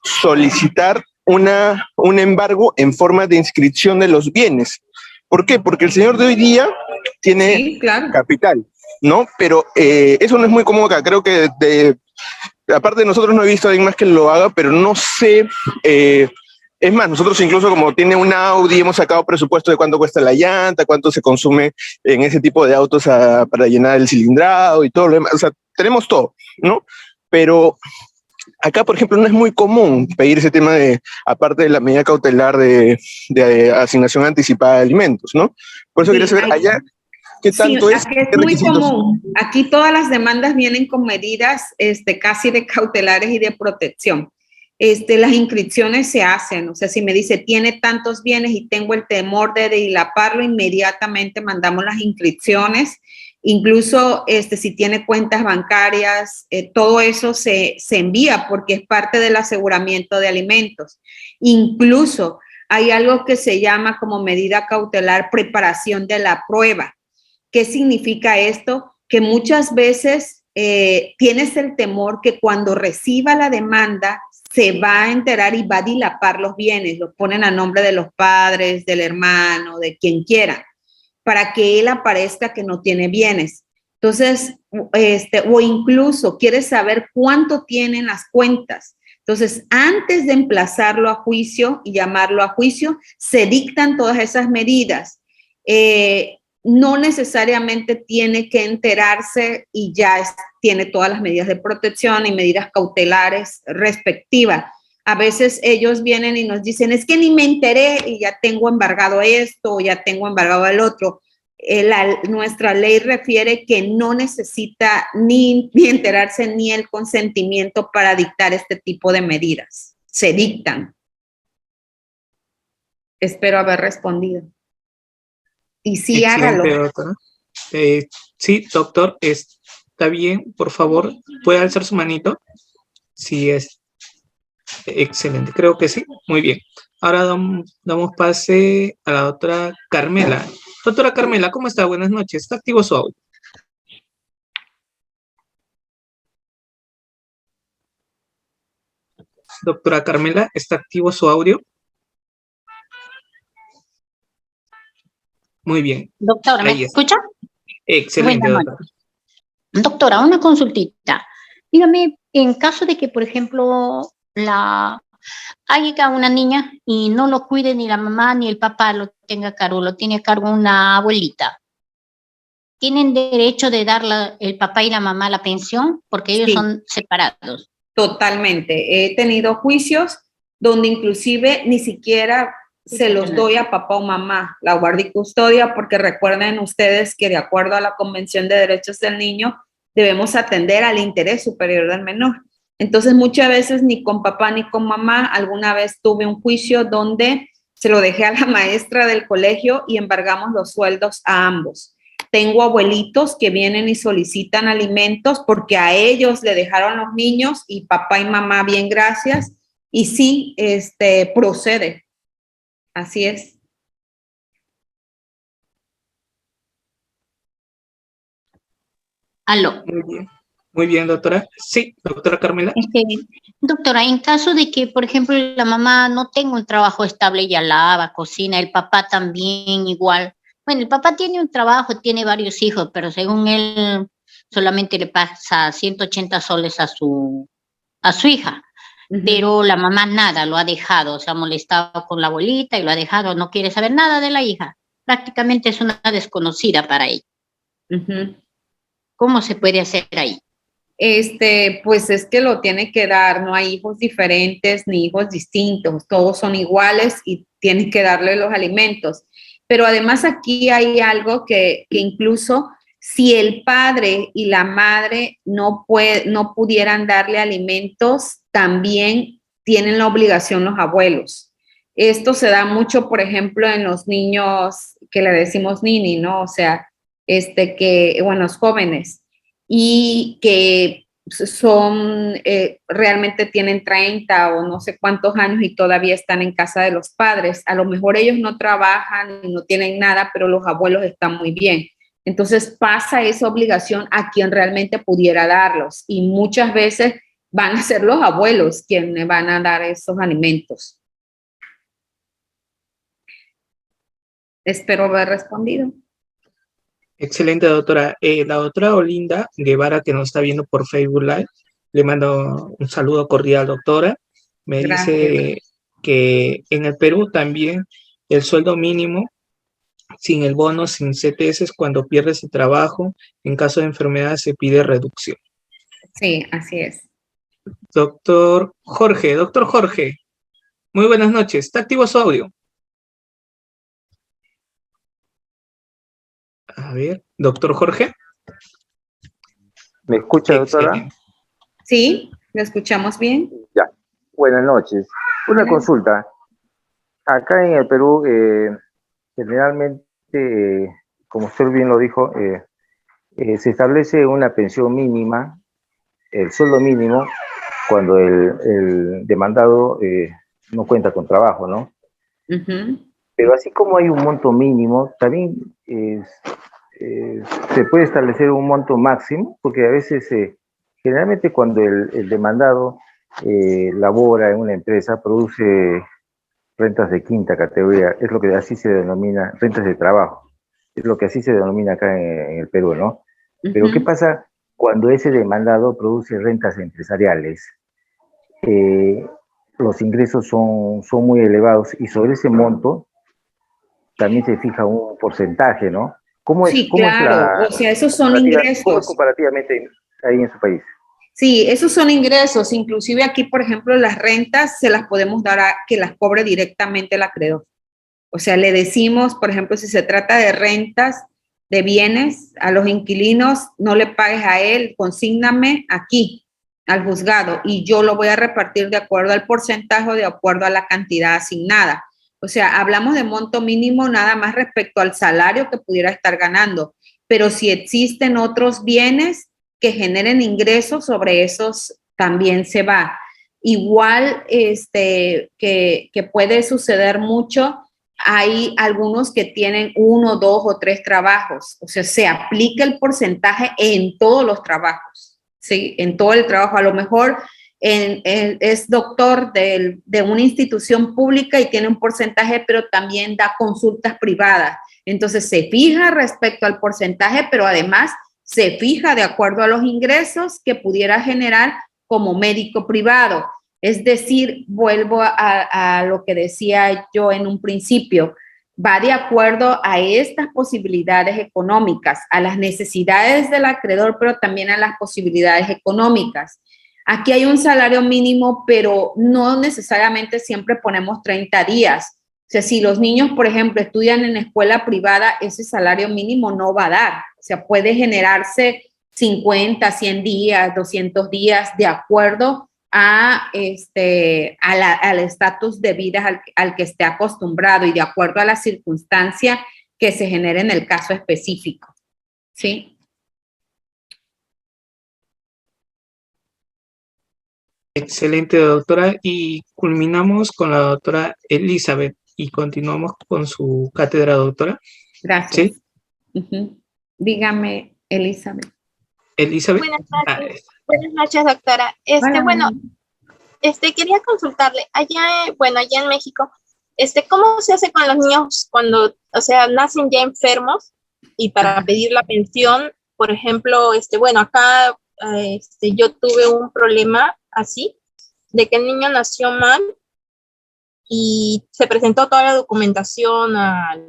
Solicitar un embargo en forma de inscripción de los bienes. ¿Por qué? Porque el señor de hoy día tiene capital, ¿no? Pero eso no es muy común acá. Creo que aparte de nosotros no he visto a alguien más que lo haga, pero no sé. Es más, nosotros incluso como tiene un Audi, hemos sacado presupuesto de cuánto cuesta la llanta, cuánto se consume en ese tipo de autos para llenar el cilindrado y todo lo demás. O sea, tenemos todo, ¿no? Pero acá, por ejemplo, no es muy común pedir ese tema de, aparte de la medida cautelar de asignación anticipada de alimentos, ¿no? Por eso quería saber allá qué tanto es. Es muy común. Aquí todas las demandas vienen con medidas casi de cautelares y de protección. las inscripciones se hacen. O sea, si me dice tiene tantos bienes y tengo el temor de dilaparlo, inmediatamente mandamos las inscripciones. Incluso si tiene cuentas bancarias, todo eso se envía porque es parte del aseguramiento de alimentos. Incluso hay algo que se llama como medida cautelar preparación de la prueba. ¿Qué significa esto? Que muchas veces tienes el temor que cuando reciba la demanda se va a enterar y va a dilapar los bienes, los ponen a nombre de los padres, del hermano, de quien quiera, para que él aparezca que no tiene bienes. Entonces, o incluso quieres saber cuánto tienen las cuentas. Entonces, antes de emplazarlo a juicio y llamarlo a juicio, se dictan todas esas medidas. No necesariamente tiene que enterarse y ya tiene todas las medidas de protección y medidas cautelares respectivas. A veces ellos vienen y nos dicen, es que ni me enteré y ya tengo embargado esto o ya tengo embargado el otro. Nuestra ley refiere que no necesita ni enterarse ni el consentimiento para dictar este tipo de medidas. Se dictan. Espero haber respondido. Y sí, hágalo. Doctora. Sí, doctor, está bien, por favor, ¿puede alzar su manito? Sí, es excelente, creo que sí, muy bien. Ahora damos pase a la doctora Carmela. Doctora Carmela, ¿cómo está? Buenas noches, está activo su audio. Doctora Carmela, ¿está activo su audio? Muy bien. Doctora, ¿me escucha? Excelente, doctora. Doctora, una consultita. Dígame, en caso de que, por ejemplo, haya una niña y no lo cuide ni la mamá ni el papá lo tenga a cargo, lo tiene a cargo una abuelita, ¿tienen derecho de dar el papá y la mamá la pensión? Porque ellos son separados. Totalmente. He tenido juicios donde inclusive ni siquiera se los doy a papá o mamá, la guardia y custodia, porque recuerden ustedes que de acuerdo a la Convención de Derechos del Niño debemos atender al interés superior del menor. Entonces muchas veces ni con papá ni con mamá. Alguna vez tuve un juicio donde se lo dejé a la maestra del colegio y embargamos los sueldos a ambos. Tengo abuelitos que vienen y solicitan alimentos porque a ellos le dejaron los niños y papá y mamá, bien, gracias. Y sí, procede. Así es. Aló. Muy bien, doctora. Sí, doctora Carmela. Doctora, en caso de que, por ejemplo, la mamá no tenga un trabajo estable, ella lava, cocina, el papá también igual. Bueno, el papá tiene un trabajo, tiene varios hijos, pero según él solamente le pasa 180 soles a su hija. Pero la mamá nada, lo ha dejado, se ha molestado con la abuelita y lo ha dejado, no quiere saber nada de la hija. Prácticamente es una desconocida para ella. ¿Cómo se puede hacer ahí? Pues es que lo tiene que dar, no hay hijos diferentes ni hijos distintos, todos son iguales y tienes que darle los alimentos. Pero además aquí hay algo que incluso si el padre y la madre no pudieran darle alimentos, también tienen la obligación los abuelos. Esto se da mucho, por ejemplo, en los niños que le decimos nini, ¿no? O sea, los jóvenes, y que realmente tienen 30 o no sé cuántos años y todavía están en casa de los padres. A lo mejor ellos no trabajan y no tienen nada, pero los abuelos están muy bien. Entonces pasa esa obligación a quien realmente pudiera darlos y muchas veces van a ser los abuelos quienes van a dar esos alimentos. Espero haber respondido. Excelente, doctora. La doctora Olinda Guevara, que nos está viendo por Facebook Live, le mando un saludo cordial, doctora. Me dice que en el Perú también el sueldo mínimo, sin el bono, sin CTS, cuando pierdes el trabajo, en caso de enfermedad se pide reducción. Sí, así es. Doctor Jorge, muy buenas noches. ¿Está activo su audio? A ver, doctor Jorge. ¿Me escucha, doctora? Sí, ¿lo escuchamos bien? Ya. Buenas noches. Una consulta. Acá en el Perú, generalmente, como usted bien lo dijo, se establece una pensión mínima, el sueldo mínimo, cuando el demandado no cuenta con trabajo, ¿no? Pero así como hay un monto mínimo, también se puede establecer un monto máximo, porque a veces, generalmente cuando el demandado labora en una empresa, produce rentas de quinta categoría, es lo que así se denomina, rentas de trabajo, es lo que así se denomina acá en el Perú, ¿no? Pero ¿qué pasa cuando ese demandado produce rentas empresariales? Los ingresos son muy elevados y sobre ese monto también se fija un porcentaje, ¿no? Sí, claro, o sea, esos son ¿Cómo es ingresos. comparativamente ahí en su país? Sí, esos son ingresos. Inclusive aquí, por ejemplo, las rentas se las podemos dar a que las cobre directamente el acreedor. O sea, le decimos, por ejemplo, si se trata de rentas de bienes a los inquilinos, no le pagues a él, consígname aquí al juzgado y yo lo voy a repartir de acuerdo al porcentaje o de acuerdo a la cantidad asignada. O sea, hablamos de monto mínimo nada más respecto al salario que pudiera estar ganando, pero si existen otros bienes que generen ingresos, sobre esos también se va. Igual que puede suceder mucho, hay algunos que tienen 1, 2 o 3 trabajos, o sea, se aplica el porcentaje en todos los trabajos, ¿sí? En todo el trabajo. A lo mejor es doctor de una institución pública y tiene un porcentaje, pero también da consultas privadas. Entonces se fija respecto al porcentaje, pero además se fija de acuerdo a los ingresos que pudiera generar como médico privado. Es decir, vuelvo a lo que decía yo en un principio, va de acuerdo a estas posibilidades económicas, a las necesidades del acreedor, pero también a las posibilidades económicas. Aquí hay un salario mínimo, pero no necesariamente siempre ponemos 30 días. O sea, si los niños, por ejemplo, estudian en escuela privada, ese salario mínimo no va a dar. O sea, puede generarse 50, 100 días, 200 días, de acuerdo al estatus de vida al que esté acostumbrado y de acuerdo a la circunstancia que se genere en el caso específico. ¿Sí? Excelente, doctora. Y culminamos con la doctora Elizabeth y continuamos con su cátedra, doctora. Gracias. ¿Sí? Dígame, Elizabeth. Elizabeth. Buenas noches, doctora. Bueno, quería consultarle, allá en México, ¿cómo se hace con los niños cuando, o sea, nacen ya enfermos y para pedir la pensión? Por ejemplo, acá yo tuve un problema así, de que el niño nació mal y se presentó toda la documentación al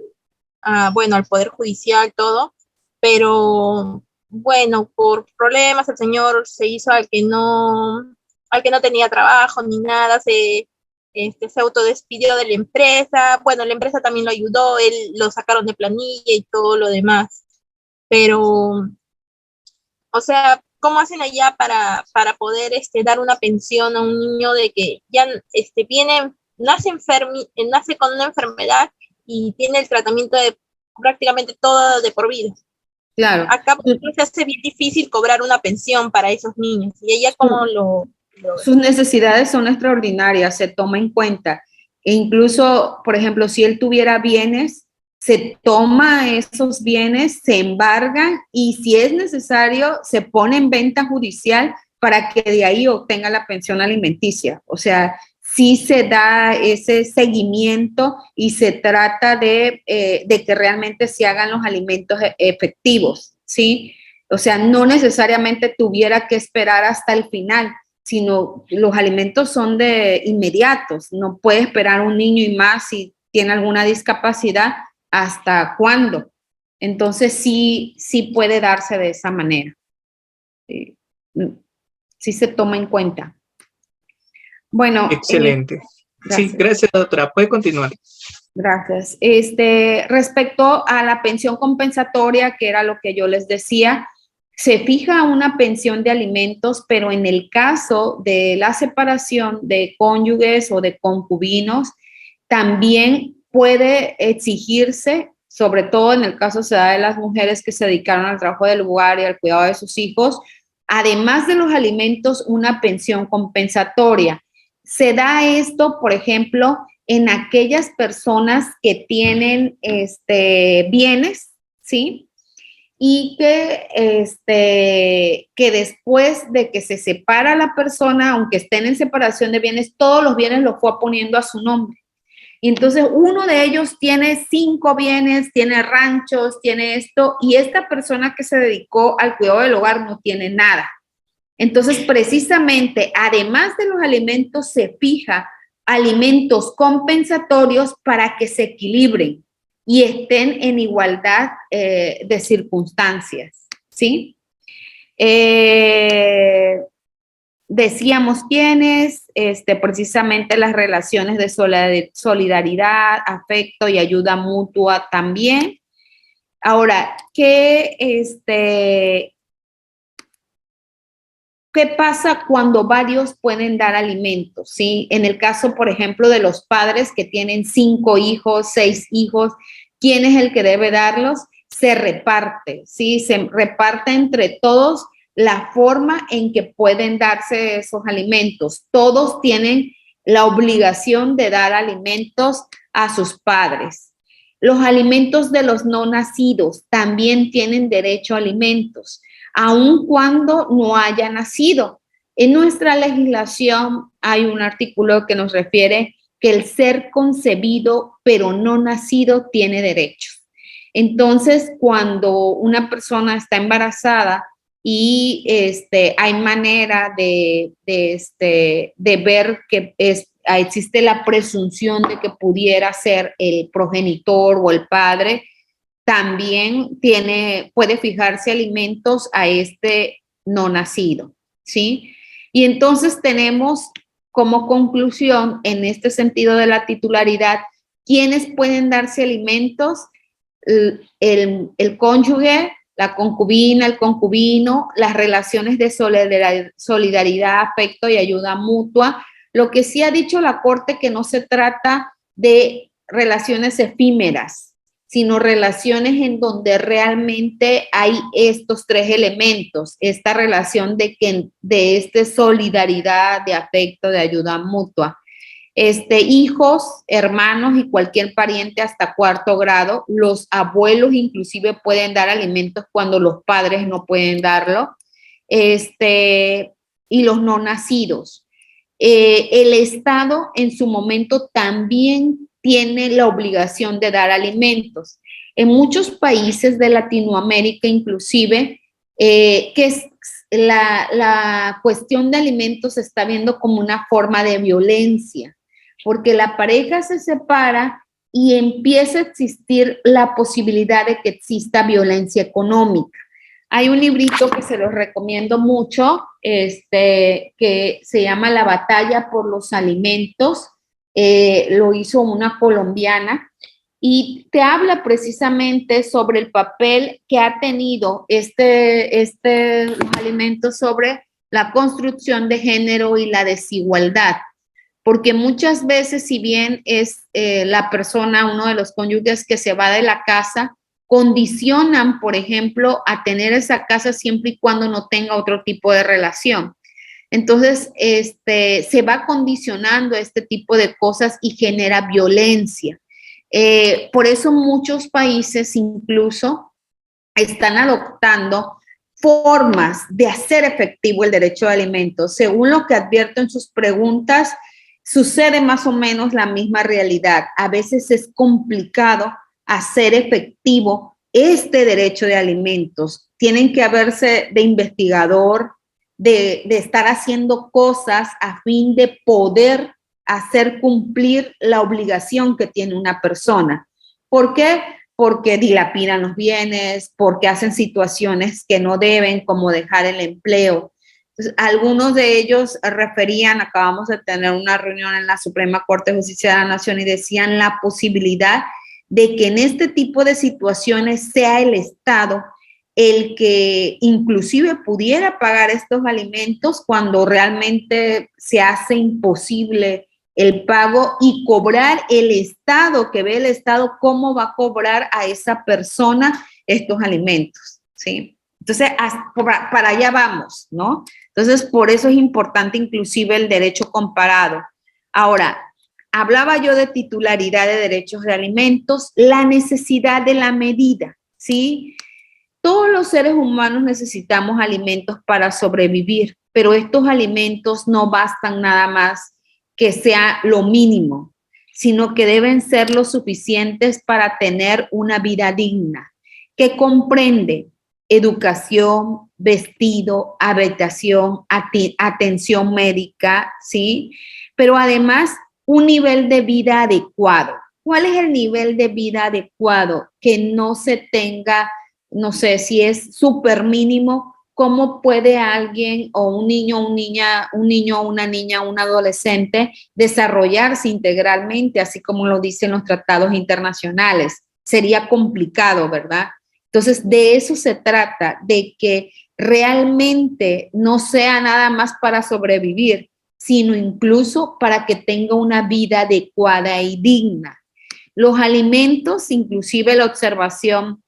Poder Judicial, todo, pero bueno, por problemas el señor se hizo al que no tenía trabajo ni nada, se autodespidió de la empresa. Bueno, la empresa también lo ayudó, él lo sacaron de planilla y todo lo demás, pero, o sea, ¿cómo hacen allá para poder dar una pensión a un niño de que ya nace con una enfermedad y tiene el tratamiento de prácticamente todo de por vida? Claro. Acá se hace bien difícil cobrar una pensión para esos niños. ¿Y ella cómo lo...? Sus necesidades son extraordinarias, se toma en cuenta. E incluso, por ejemplo, si él tuviera bienes, se toma esos bienes, se embargan y si es necesario, se pone en venta judicial para que de ahí obtenga la pensión alimenticia. O sea, sí se da ese seguimiento y se trata de que realmente se hagan los alimentos efectivos, ¿sí? O sea, no necesariamente tuviera que esperar hasta el final, sino los alimentos son de inmediatos. No puede esperar un niño y más si tiene alguna discapacidad, ¿hasta cuándo? Entonces sí puede darse de esa manera. Sí se toma en cuenta. Bueno. Excelente. Sí, gracias, doctora. Puede continuar. Gracias. Respecto a la pensión compensatoria, que era lo que yo les decía, se fija una pensión de alimentos, pero en el caso de la separación de cónyuges o de concubinos, también puede exigirse, sobre todo en el caso se da de las mujeres que se dedicaron al trabajo del hogar y al cuidado de sus hijos, además de los alimentos, una pensión compensatoria. Se da esto, por ejemplo, en aquellas personas que tienen bienes, ¿sí? Y que después de que se separa la persona, aunque estén en separación de bienes, todos los bienes los fue poniendo a su nombre. Y entonces uno de ellos tiene 5 bienes, tiene ranchos, tiene esto, y esta persona que se dedicó al cuidado del hogar no tiene nada. Entonces, precisamente, además de los alimentos, se fija alimentos compensatorios para que se equilibren y estén en igualdad de circunstancias, ¿sí? Decíamos quiénes, precisamente las relaciones de solidaridad, afecto y ayuda mutua también. Ahora, ¿qué pasa cuando varios pueden dar alimentos? ¿Sí? En el caso, por ejemplo, de los padres que tienen 5 hijos, 6 hijos, ¿quién es el que debe darlos? Se reparte, ¿sí? Se reparte entre todos la forma en que pueden darse esos alimentos. Todos tienen la obligación de dar alimentos a sus padres. Los alimentos de los no nacidos también tienen derecho a alimentos, aun cuando no haya nacido. En nuestra legislación hay un artículo que nos refiere que el ser concebido pero no nacido tiene derechos. Entonces, cuando una persona está embarazada y hay manera de ver que existe la presunción de que pudiera ser el progenitor o el padre, también puede fijarse alimentos a este no nacido, ¿sí? Y entonces tenemos como conclusión, en este sentido de la titularidad, ¿quiénes pueden darse alimentos? El cónyuge, la concubina, el concubino, las relaciones de solidaridad, afecto y ayuda mutua. Lo que sí ha dicho la Corte que no se trata de relaciones efímeras, sino relaciones en donde realmente hay estos 3 elementos, esta relación de solidaridad, de afecto, de ayuda mutua. Hijos, hermanos y cualquier pariente hasta 4º grado, los abuelos inclusive pueden dar alimentos cuando los padres no pueden darlo, y los no nacidos. El Estado en su momento también tiene la obligación de dar alimentos. En muchos países de Latinoamérica inclusive, la cuestión de alimentos se está viendo como una forma de violencia, porque la pareja se separa y empieza a existir la posibilidad de que exista violencia económica. Hay un librito que se los recomiendo mucho, que se llama La batalla por los alimentos, lo hizo una colombiana, y te habla precisamente sobre el papel que ha tenido los alimentos sobre la construcción de género y la desigualdad. Porque muchas veces, si bien es la persona, uno de los cónyuges que se va de la casa, condicionan, por ejemplo, a tener esa casa siempre y cuando no tenga otro tipo de relación. Entonces, se va condicionando este tipo de cosas y genera violencia. Por eso muchos países incluso están adoptando formas de hacer efectivo el derecho de alimentos. Según lo que advierto en sus preguntas, sucede más o menos la misma realidad. A veces es complicado hacer efectivo este derecho de alimentos. Tienen que haberse de investigador, de estar haciendo cosas a fin de poder hacer cumplir la obligación que tiene una persona. ¿Por qué? Porque dilapidan los bienes, porque hacen situaciones que no deben, como dejar el empleo. Entonces, algunos de ellos referían, acabamos de tener una reunión en la Suprema Corte de Justicia de la Nación y decían la posibilidad de que en este tipo de situaciones sea el Estado el que inclusive pudiera pagar estos alimentos cuando realmente se hace imposible el pago y cobrar el Estado, que ve el Estado cómo va a cobrar a esa persona estos alimentos, ¿sí? Entonces, para allá vamos, ¿no? Entonces, por eso es importante inclusive el derecho comparado. Ahora, hablaba yo de titularidad de derechos de alimentos, la necesidad de la medida, ¿sí? Todos los seres humanos necesitamos alimentos para sobrevivir, pero estos alimentos no bastan nada más que sea lo mínimo, sino que deben ser lo suficientes para tener una vida digna, que comprende educación, vestido, habitación, atención médica, ¿sí? Pero además un nivel de vida adecuado. ¿Cuál es el nivel de vida adecuado? Que no se tenga, no sé si es súper mínimo. ¿Cómo puede alguien o un niño, una niña, un adolescente desarrollarse integralmente, así como lo dicen los tratados internacionales? Sería complicado, ¿verdad? Entonces, de eso se trata, de que realmente no sea nada más para sobrevivir, sino incluso para que tenga una vida adecuada y digna. Los alimentos, inclusive la observación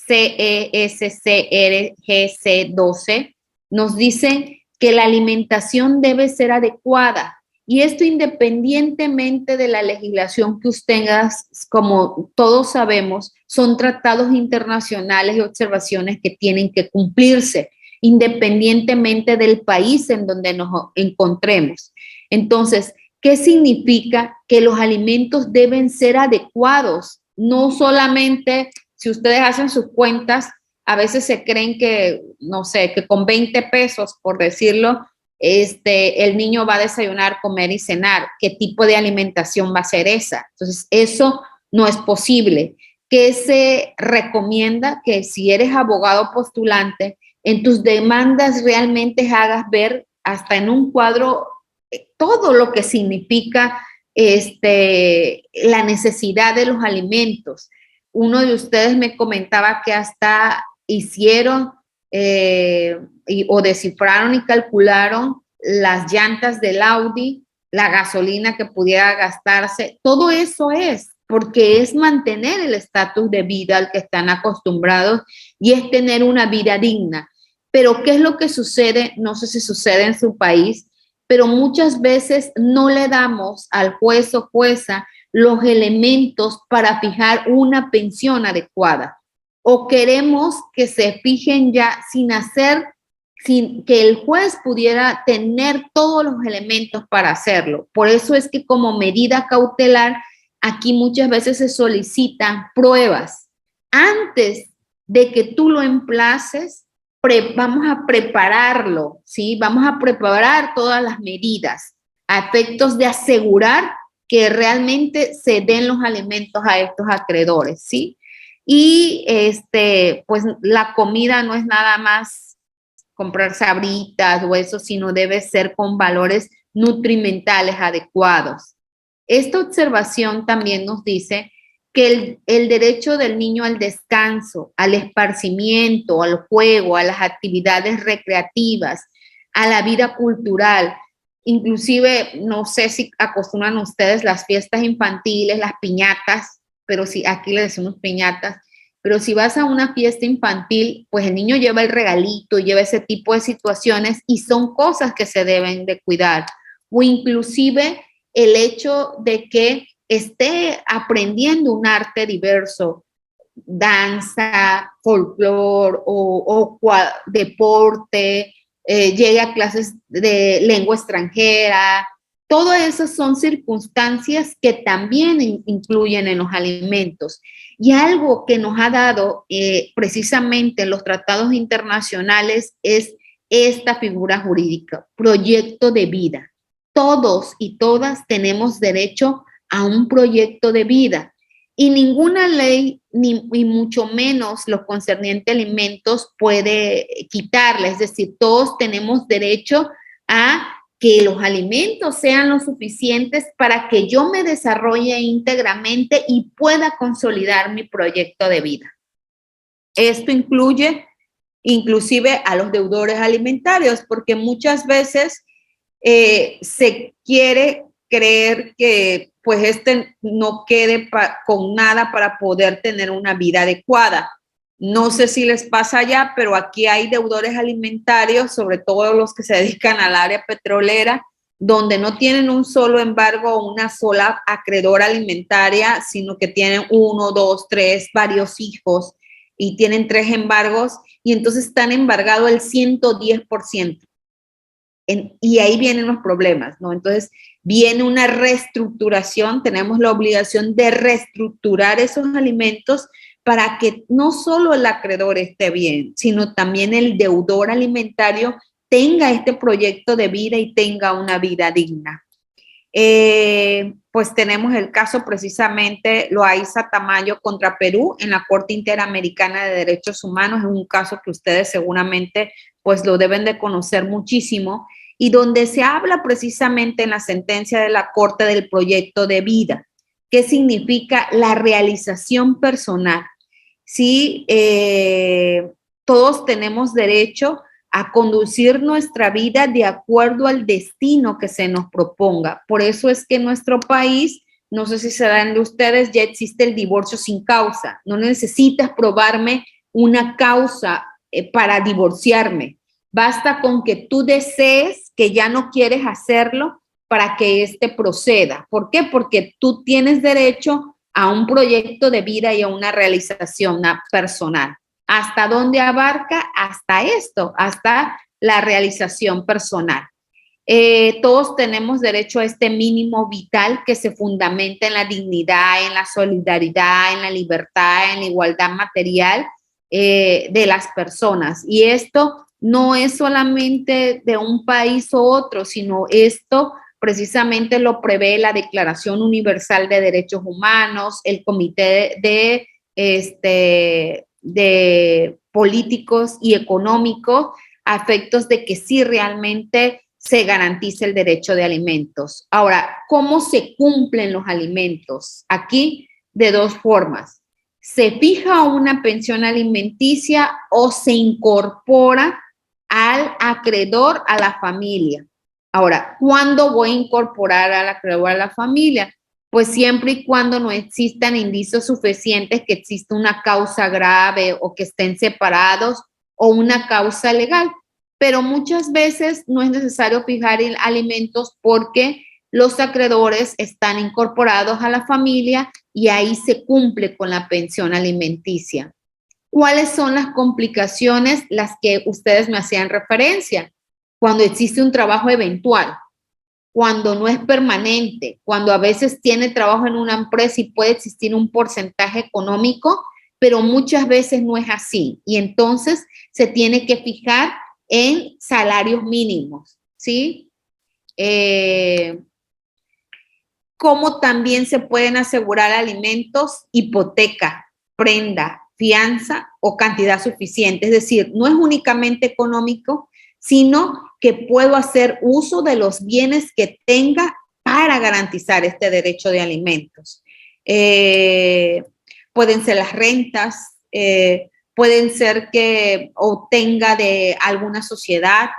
CESCRGC12, nos dicen que la alimentación debe ser adecuada, y esto independientemente de la legislación que usted tenga, como todos sabemos, son tratados internacionales y observaciones que tienen que cumplirse, independientemente del país en donde nos encontremos. Entonces, ¿qué significa? Que los alimentos deben ser adecuados, no solamente... Si ustedes hacen sus cuentas, a veces se creen que, no sé, que con 20 pesos, por decirlo, el niño va a desayunar, comer y cenar. ¿Qué tipo de alimentación va a ser esa? Entonces, eso no es posible. ¿Qué se recomienda? Que si eres abogado postulante, en tus demandas realmente hagas ver hasta en un cuadro todo lo que significa la necesidad de los alimentos. Uno de ustedes me comentaba que hasta hicieron o descifraron y calcularon las llantas del Audi, la gasolina que pudiera gastarse. Todo eso es porque es mantener el estatus de vida al que están acostumbrados y es tener una vida digna. Pero ¿qué es lo que sucede? No sé si sucede en su país, pero muchas veces no le damos al juez o jueza los elementos para fijar una pensión adecuada. O queremos que se fijen ya sin que el juez pudiera tener todos los elementos para hacerlo. Por eso es que como medida cautelar, aquí muchas veces se solicitan pruebas. Antes de que tú lo emplaces, vamos a prepararlo, ¿sí? Vamos a preparar todas las medidas a efectos de asegurar que realmente se den los alimentos a estos acreedores, ¿sí? Y pues la comida no es nada más comprar sabritas o eso, sino debe ser con valores nutrimentales adecuados. Esta observación también nos dice que el derecho del niño al descanso, al esparcimiento, al juego, a las actividades recreativas, a la vida cultural, inclusive, no sé si acostumbran ustedes las fiestas infantiles, las piñatas, pero sí, aquí le decimos piñatas, pero si vas a una fiesta infantil, pues el niño lleva el regalito, lleva ese tipo de situaciones y son cosas que se deben de cuidar. O inclusive el hecho de que esté aprendiendo un arte diverso, danza, folclore o deporte, llegue a clases de lengua extranjera. Todas esas son circunstancias que también incluyen en los alimentos. Y algo que nos ha dado precisamente los tratados internacionales es esta figura jurídica, proyecto de vida. Todos y todas tenemos derecho a un proyecto de vida. Y ninguna ley, ni mucho menos lo concerniente a alimentos, puede quitarla. Es decir, todos tenemos derecho a que los alimentos sean lo suficientes para que yo me desarrolle íntegramente y pueda consolidar mi proyecto de vida. Esto incluye inclusive a los deudores alimentarios, porque muchas veces se quiere creer que pues no quede con nada para poder tener una vida adecuada. No sé si les pasa allá, pero aquí hay deudores alimentarios, sobre todo los que se dedican al área petrolera, donde no tienen un solo embargo o una sola acreedora alimentaria, sino que tienen 1, 2, 3, varios hijos y tienen 3 embargos y entonces están embargados el 110%. Y ahí vienen los problemas, ¿no? Entonces viene una reestructuración, tenemos la obligación de reestructurar esos alimentos para que no solo el acreedor esté bien, sino también el deudor alimentario tenga este proyecto de vida y tenga una vida digna. Pues tenemos el caso precisamente Loaiza Tamayo contra Perú en la Corte Interamericana de Derechos Humanos, es un caso que ustedes seguramente pues lo deben de conocer muchísimo, y donde se habla precisamente en la sentencia de la Corte del proyecto de vida. ¿Qué significa la realización personal? Sí, todos tenemos derecho a conducir nuestra vida de acuerdo al destino que se nos proponga. Por eso es que en nuestro país, no sé si serán de ustedes, ya existe el divorcio sin causa. No necesitas probarme una causa para divorciarme. Basta con que tú desees que ya no quieres hacerlo para que éste proceda. ¿Por qué? Porque tú tienes derecho a un proyecto de vida y a una realización personal. ¿Hasta dónde abarca? Hasta esto, hasta la realización personal. Todos tenemos derecho a este mínimo vital que se fundamenta en la dignidad, en la solidaridad, en la libertad, en la igualdad material de las personas. Y esto no es solamente de un país u otro, sino esto precisamente lo prevé la Declaración Universal de Derechos Humanos, el Comité de Políticos y Económicos, a efectos de que sí realmente se garantice el derecho de alimentos. Ahora, ¿cómo se cumplen los alimentos? Aquí de dos formas. Se fija una pensión alimenticia o se incorpora al acreedor a la familia. Ahora, ¿cuándo voy a incorporar al acreedor a la familia? Pues siempre y cuando no existan indicios suficientes que exista una causa grave o que estén separados o una causa legal. Pero muchas veces no es necesario fijar alimentos porque los acreedores están incorporados a la familia y ahí se cumple con la pensión alimenticia. ¿Cuáles son las complicaciones? Las que ustedes me hacían referencia. Cuando existe un trabajo eventual, cuando no es permanente, cuando a veces tiene trabajo en una empresa y puede existir un porcentaje económico, pero muchas veces no es así. Y entonces se tiene que fijar en salarios mínimos, ¿sí? ¿Cómo también se pueden asegurar alimentos, hipoteca, prenda, fianza o cantidad suficiente? Es decir, no es únicamente económico, sino que puedo hacer uso de los bienes que tenga para garantizar este derecho de alimentos. Pueden ser las rentas, pueden ser que obtenga de alguna sociedad,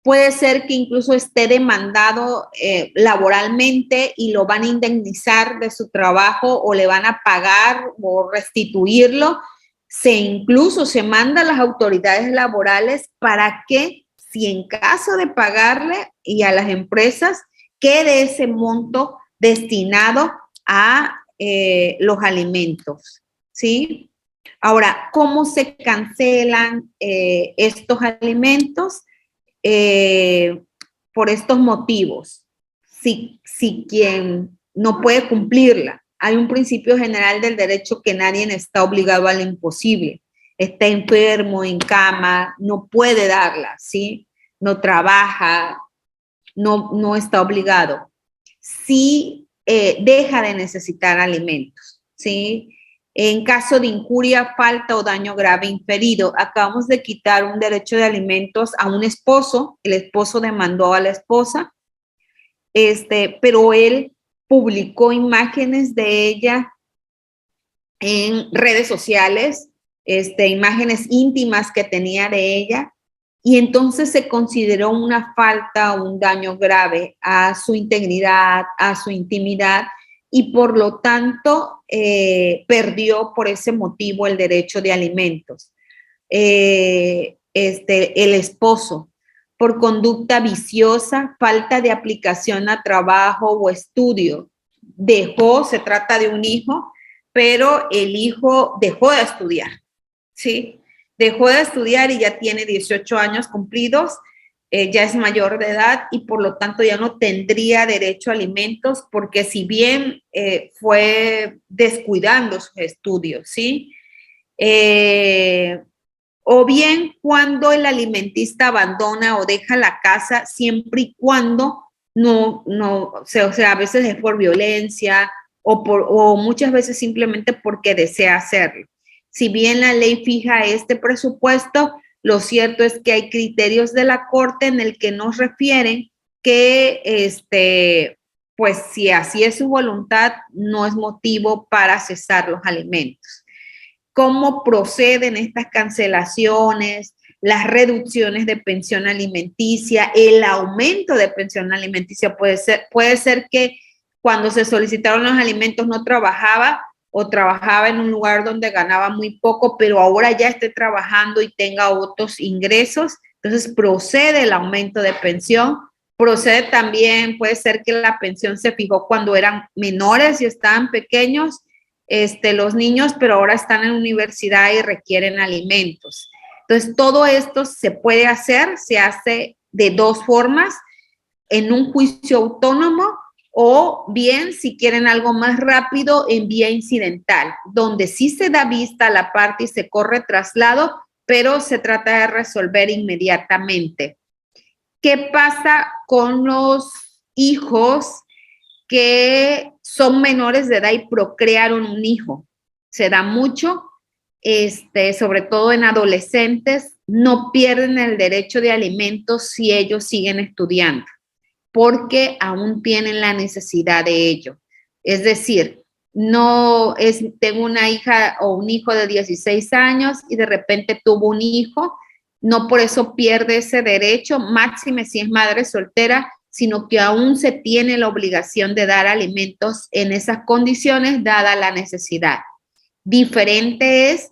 puede ser que incluso esté demandado laboralmente y lo van a indemnizar de su trabajo o le van a pagar o restituirlo. Incluso se manda a las autoridades laborales para que, si en caso de pagarle y a las empresas, quede ese monto destinado a los alimentos, ¿sí? Ahora, ¿cómo se cancelan estos alimentos? Por estos motivos. Si quien no puede cumplirla, hay un principio general del derecho que nadie está obligado a lo imposible. Está enfermo, en cama, no puede darla, ¿sí? No trabaja, no está obligado. Si deja de necesitar alimentos, ¿sí? En caso de injuria, falta o daño grave inferido, acabamos de quitar un derecho de alimentos a un esposo, el esposo demandó a la esposa, pero él publicó imágenes de ella en redes sociales, imágenes íntimas que tenía de ella, y entonces se consideró una falta o un daño grave a su integridad, a su intimidad, y por lo tanto perdió por ese motivo el derecho de alimentos. El esposo, por conducta viciosa, falta de aplicación a trabajo o estudio, se trata de un hijo, pero el hijo dejó de estudiar, ¿sí? Dejó de estudiar y ya tiene 18 años cumplidos, ya es mayor de edad y por lo tanto ya no tendría derecho a alimentos porque si bien fue descuidando sus estudios, ¿sí? O bien cuando el alimentista abandona o deja la casa siempre y cuando o sea, a veces es por violencia o muchas veces simplemente porque desea hacerlo. Si bien la ley fija este presupuesto, lo cierto es que hay criterios de la Corte en el que nos refieren que, pues si así es su voluntad, no es motivo para cesar los alimentos. ¿Cómo proceden estas cancelaciones, las reducciones de pensión alimenticia, el aumento de pensión alimenticia? Puede ser que cuando se solicitaron los alimentos no trabajaba o trabajaba en un lugar donde ganaba muy poco, pero ahora ya esté trabajando y tenga otros ingresos, entonces procede el aumento de pensión. Procede también, puede ser que la pensión se fijó cuando eran menores y estaban pequeños, los niños, pero ahora están en universidad y requieren alimentos. Entonces, todo esto se puede hacer, se hace de dos formas, en un juicio autónomo o bien, si quieren algo más rápido, en vía incidental, donde sí se da vista a la parte y se corre traslado, pero se trata de resolver inmediatamente. ¿Qué pasa con los hijos que son menores de edad y procrearon un hijo? Se da mucho, sobre todo en adolescentes, no pierden el derecho de alimentos si ellos siguen estudiando, porque aún tienen la necesidad de ello. Es decir, tengo una hija o un hijo de 16 años y de repente tuvo un hijo, no por eso pierde ese derecho, máxime si es madre soltera, sino que aún se tiene la obligación de dar alimentos en esas condiciones, dada la necesidad. Diferente es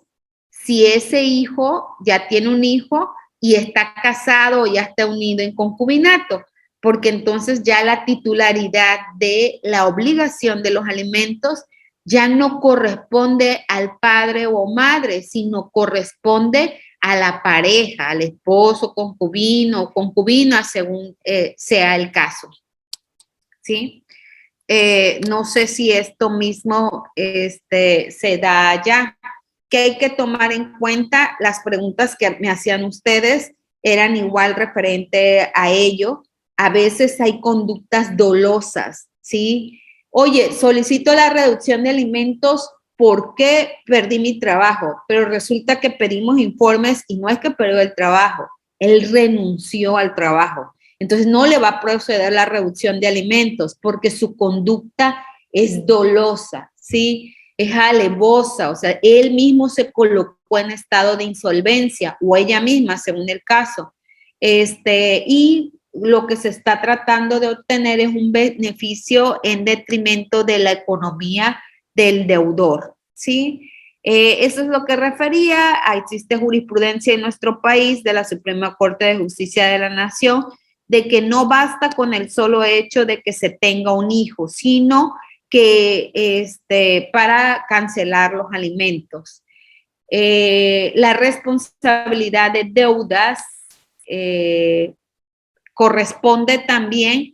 si ese hijo ya tiene un hijo y está casado o ya está unido en concubinato, porque entonces ya la titularidad de la obligación de los alimentos ya no corresponde al padre o madre, sino corresponde a la pareja, al esposo, concubino o concubina, según sea el caso. ¿Sí? No sé si esto mismo se da allá. Que hay que tomar en cuenta, las preguntas que me hacían ustedes eran igual referente a ello. A veces hay conductas dolosas, ¿sí? Oye, solicito la reducción de alimentos porque perdí mi trabajo, pero resulta que pedimos informes y no es que perdió el trabajo, él renunció al trabajo. Entonces no le va a proceder la reducción de alimentos porque su conducta es dolosa, ¿sí? Es alevosa, o sea, él mismo se colocó en estado de insolvencia o ella misma, según el caso. Y lo que se está tratando de obtener es un beneficio en detrimento de la economía del deudor, ¿sí? Eso es lo que refería. Existe jurisprudencia en nuestro país de la Suprema Corte de Justicia de la Nación de que no basta con el solo hecho de que se tenga un hijo, sino que para cancelar los alimentos. La responsabilidad de deudas corresponde también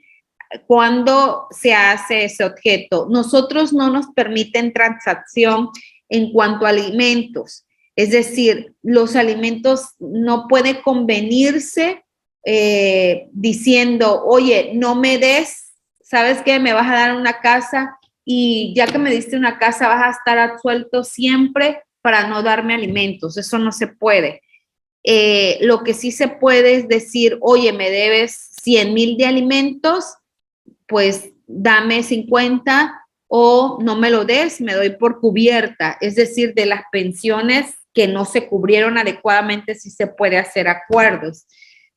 cuando se hace ese objeto. Nosotros no nos permiten transacción en cuanto a alimentos, es decir, los alimentos no puede convenirse diciendo, oye, no me des, ¿sabes qué? Me vas a dar una casa y ya que me diste una casa vas a estar absuelto siempre para no darme alimentos. Eso no se puede. Lo que sí se puede es decir, oye, me debes 100,000 de alimentos, pues dame 50 o no me lo des, me doy por cubierta. Es decir, de las pensiones que no se cubrieron adecuadamente, sí se puede hacer acuerdos.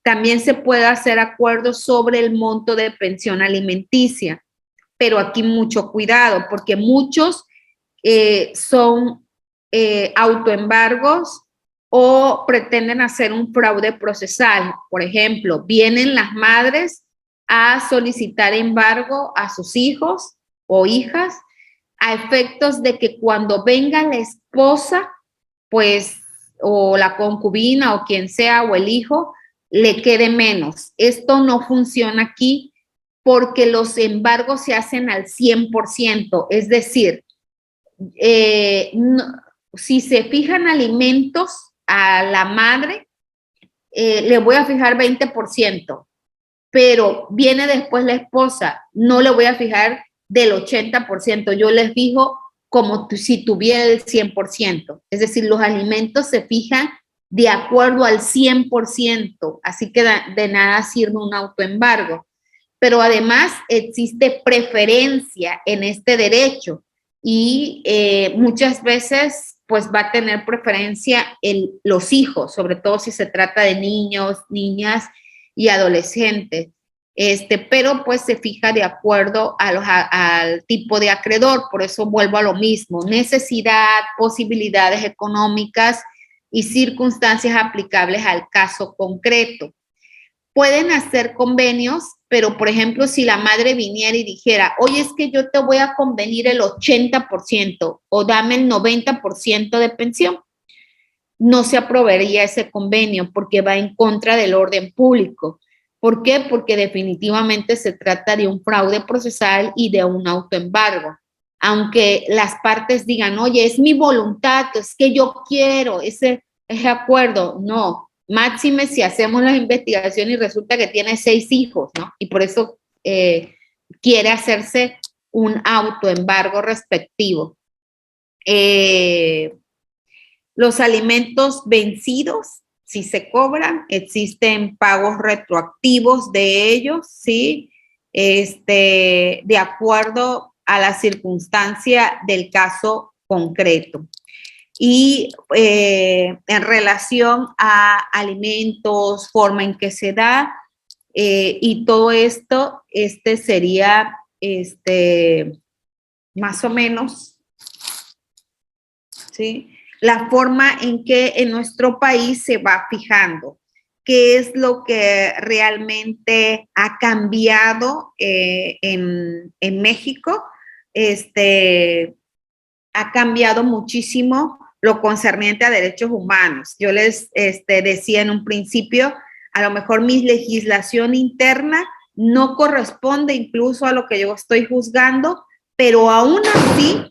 También se puede hacer acuerdos sobre el monto de pensión alimenticia, pero aquí mucho cuidado, porque muchos son autoembargos o pretenden hacer un fraude procesal. Por ejemplo, vienen las madres a solicitar embargo a sus hijos o hijas a efectos de que cuando venga la esposa, pues, o la concubina o quien sea, o el hijo, le quede menos. Esto no funciona aquí porque los embargos se hacen al 100%, es decir, no, si se fijan alimentos a la madre, le voy a fijar 20%, pero viene después la esposa, no le voy a fijar del 80%, yo les fijo como si tuviera el 100%, es decir, los alimentos se fijan de acuerdo al 100%, así que de nada sirve un autoembargo. Pero además existe preferencia en este derecho y muchas veces pues va a tener preferencia los hijos, sobre todo si se trata de niños, niñas y adolescentes. Pero pues se fija de acuerdo al tipo de acreedor, por eso vuelvo a lo mismo, necesidad, posibilidades económicas y circunstancias aplicables al caso concreto. Pueden hacer convenios, pero por ejemplo, si la madre viniera y dijera, oye, es que yo te voy a convenir el 80% o dame el 90% de pensión, no se aprobaría ese convenio porque va en contra del orden público. ¿Por qué? Porque definitivamente se trata de un fraude procesal y de un autoembargo. Aunque las partes digan, oye, es mi voluntad, es que yo quiero ese acuerdo. No, máxime si hacemos la investigación y resulta que tiene 6 hijos, ¿no? Y por eso quiere hacerse un autoembargo respectivo. Los alimentos vencidos, si se cobran, existen pagos retroactivos de ellos, ¿sí? De acuerdo a la circunstancia del caso concreto. Y en relación a alimentos, forma en que se da, y todo esto, sería más o menos, ¿sí? La forma en que en nuestro país se va fijando, qué es lo que realmente ha cambiado en México. Ha cambiado muchísimo lo concerniente a derechos humanos. Yo les decía en un principio, a lo mejor mi legislación interna no corresponde incluso a lo que yo estoy juzgando, pero aún así,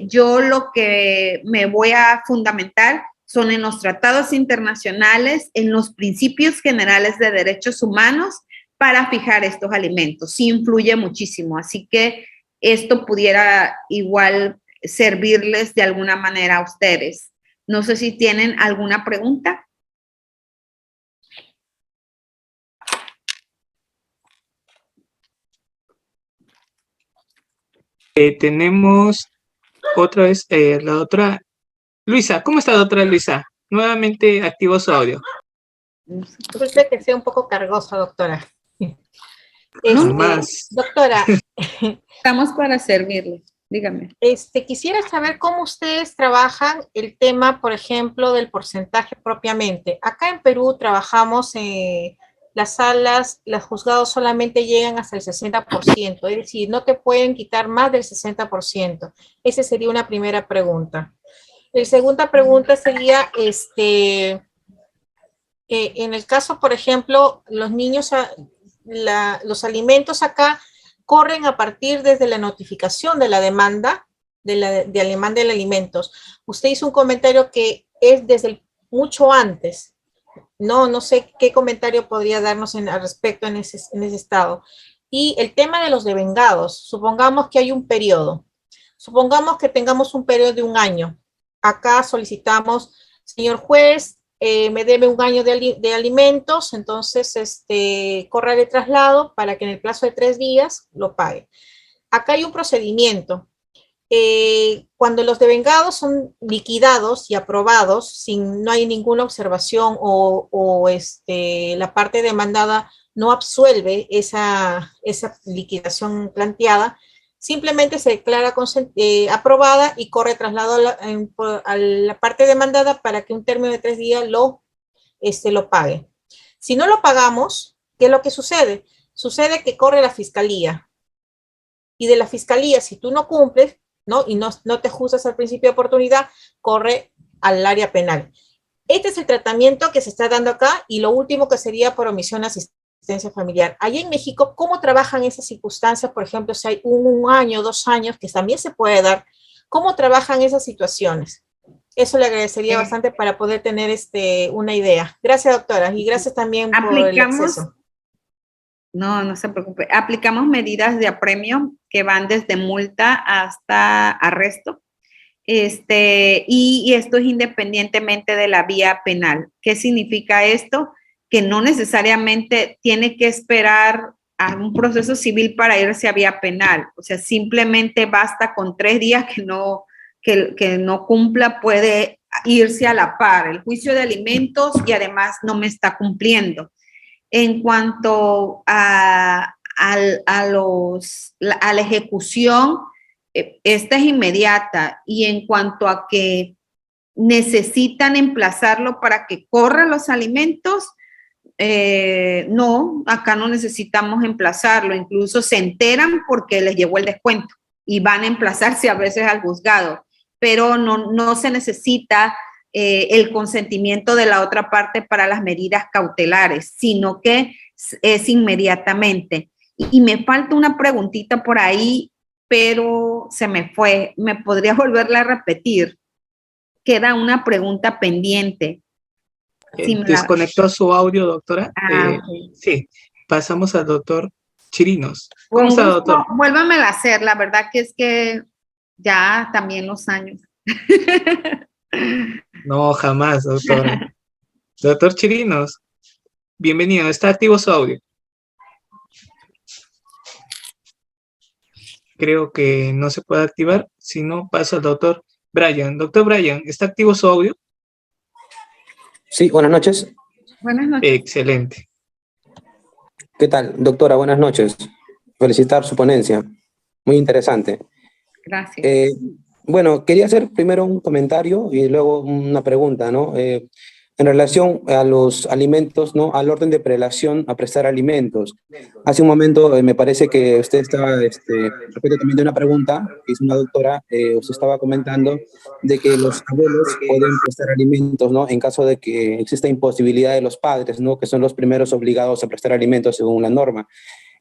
yo lo que me voy a fundamentar son en los tratados internacionales, en los principios generales de derechos humanos para fijar estos alimentos. Sí influye muchísimo, así que esto pudiera igual servirles de alguna manera a ustedes. No sé si tienen alguna pregunta. Tenemos otra vez la doctora Luisa. ¿Cómo está, doctora Luisa? Nuevamente activó su audio. Disculpe que sea un poco cargosa, doctora. Más. Doctora, estamos para servirle. Dígame. Quisiera saber cómo ustedes trabajan el tema, por ejemplo, del porcentaje propiamente. Acá en Perú trabajamos las salas, los juzgados solamente llegan hasta el 60%, es decir, no te pueden quitar más del 60%. Esa sería una primera pregunta. La segunda pregunta sería, en el caso, por ejemplo, los niños, los alimentos acá corren a partir desde la notificación de la demanda, de la demanda de alimentos. Usted hizo un comentario que es desde mucho antes. No sé qué comentario podría darnos al respecto en ese estado. Y el tema de los devengados, supongamos que hay un periodo. Supongamos que tengamos un periodo de 1 año. Acá solicitamos, señor juez, me debe 1 año de alimentos, entonces corre de traslado para que en el plazo de 3 días lo pague. Acá hay un procedimiento. cuando los devengados son liquidados y aprobados, no hay ninguna observación o la parte demandada no absuelve esa liquidación planteada, simplemente se declara aprobada y corre traslado a la parte demandada para que un término de 3 días lo pague. Si no lo pagamos, ¿qué es lo que sucede? Sucede que corre la fiscalía. Y de la fiscalía, si tú no cumples, ¿no? Y no te ajustas al principio de oportunidad, corre al área penal. Este es el tratamiento que se está dando acá y lo último que sería por omisión asistencia familiar. Allá en México, ¿cómo trabajan esas circunstancias? Por ejemplo, si hay 1 año, 2 años, que también se puede dar, ¿cómo trabajan esas situaciones? Eso le agradecería bastante para poder tener una idea. Gracias, doctora, y gracias también por el acceso. No se preocupe. Aplicamos medidas de apremio que van desde multa hasta arresto. Y esto es independientemente de la vía penal. ¿Qué significa esto? Que no necesariamente tiene que esperar a un proceso civil para irse a vía penal. O sea, simplemente basta con 3 días que no cumpla, puede irse a la par. El juicio de alimentos y además no me está cumpliendo. En cuanto a la ejecución, esta es inmediata, y en cuanto a que necesitan emplazarlo para que corran los alimentos, no, acá no necesitamos emplazarlo, incluso se enteran porque les llegó el descuento y van a emplazarse a veces al juzgado, pero no se necesita el consentimiento de la otra parte para las medidas cautelares, sino que es inmediatamente. Y me falta una preguntita por ahí, pero se me fue. ¿Me podría volverla a repetir? Queda una pregunta pendiente. ¿Desconectó su audio, doctora? Okay. Sí, pasamos al doctor Chirinos. ¿Cómo está, doctor? Vuélvamela a hacer, la verdad que es que ya también los años. No, jamás, doctora. Doctor Chirinos, bienvenido. ¿Está activo su audio? Creo que no se puede activar. Si no, paso al doctor Brian. Doctor Brian, ¿está activo su audio? Sí, buenas noches. Buenas noches. Excelente. ¿Qué tal, doctora? Buenas noches. Felicitar su ponencia. Muy interesante. Gracias. Bueno, quería hacer primero un comentario y luego una pregunta, ¿no? En relación a los alimentos, ¿no? Al orden de prelación a prestar alimentos. Hace un momento me parece que usted estaba, respecto también de una pregunta que hizo una doctora, usted estaba comentando de que los abuelos pueden prestar alimentos, ¿no? En caso de que exista imposibilidad de los padres, ¿no? Que son los primeros obligados a prestar alimentos según la norma.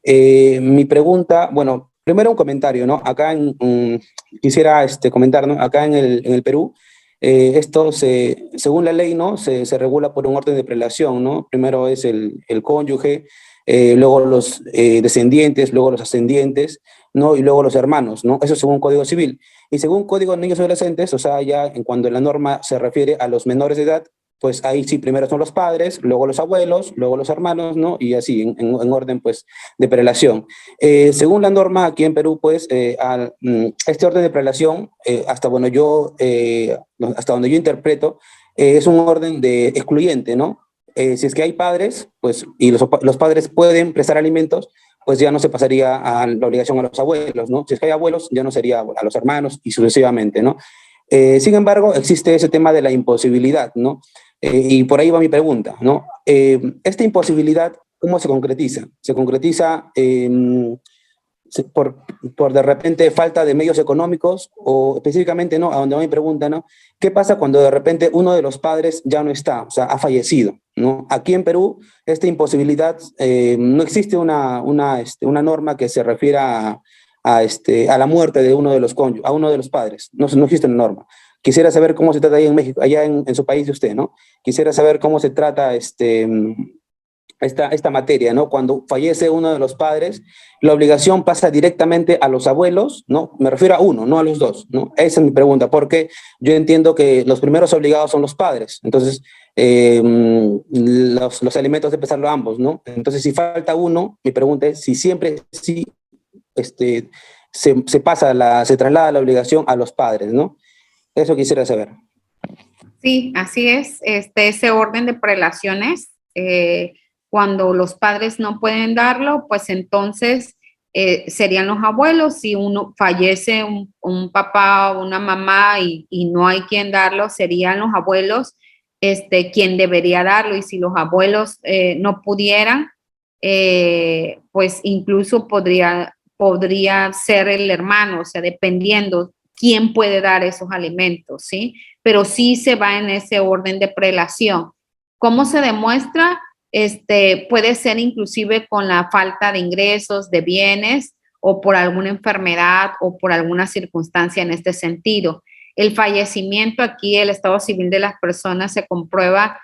Mi pregunta, bueno, primero un comentario, ¿no? Acá quisiera comentar, ¿no? Acá en el Perú, esto según la ley, ¿no? Se regula por un orden de prelación, ¿no? Primero es el cónyuge, luego los descendientes, luego los ascendientes, ¿no? Y luego los hermanos, ¿no? Eso según Código Civil. Y según Código de Niños y Adolescentes, o sea, ya en cuando la norma se refiere a los menores de edad, pues ahí sí, primero son los padres, luego los abuelos, luego los hermanos, ¿no? Y así, en orden, pues, de prelación. Según la norma aquí en Perú, pues, este orden de prelación, hasta donde yo interpreto, es un orden excluyente, ¿no? Si es que hay padres, pues, y los padres pueden prestar alimentos, pues ya no se pasaría a la obligación a los abuelos, ¿no? Si es que hay abuelos, ya no sería a los hermanos y sucesivamente, ¿no? Sin embargo, existe ese tema de la imposibilidad, ¿no? Y por ahí va mi pregunta, ¿no? Esta imposibilidad, ¿cómo se concretiza? Se concretiza por de repente falta de medios económicos o específicamente, ¿no? A donde va mi pregunta, ¿no? ¿Qué pasa cuando de repente uno de los padres ya no está, o sea, ha fallecido, ¿no? Aquí en Perú, esta imposibilidad, no existe una norma que se refiera a la muerte de uno de los cónyuges, a uno de los padres, no existe una norma. Quisiera saber cómo se trata ahí en México, allá en su país de usted, ¿no? Quisiera saber cómo se trata esta materia, ¿no? Cuando fallece uno de los padres, la obligación pasa directamente a los abuelos, ¿no? Me refiero a uno, no a los dos, ¿no? Esa es mi pregunta, porque yo entiendo que los primeros obligados son los padres, entonces los alimentos deben pesarlo ambos, ¿no? Entonces, si falta uno, mi pregunta es si siempre, se traslada la obligación a los padres, ¿no? Eso quisiera saber. Sí, así es. Ese orden de prelaciones, cuando los padres no pueden darlo, pues entonces serían los abuelos. Si uno fallece un papá o una mamá y no hay quien darlo, serían los abuelos quien debería darlo. Y si los abuelos no pudieran, pues incluso podría ser el hermano, o sea, dependiendo quién puede dar esos alimentos, ¿sí? Pero sí se va en ese orden de prelación. ¿Cómo se demuestra? Puede ser inclusive con la falta de ingresos, de bienes, o por alguna enfermedad o por alguna circunstancia en este sentido. El fallecimiento aquí, el estado civil de las personas se comprueba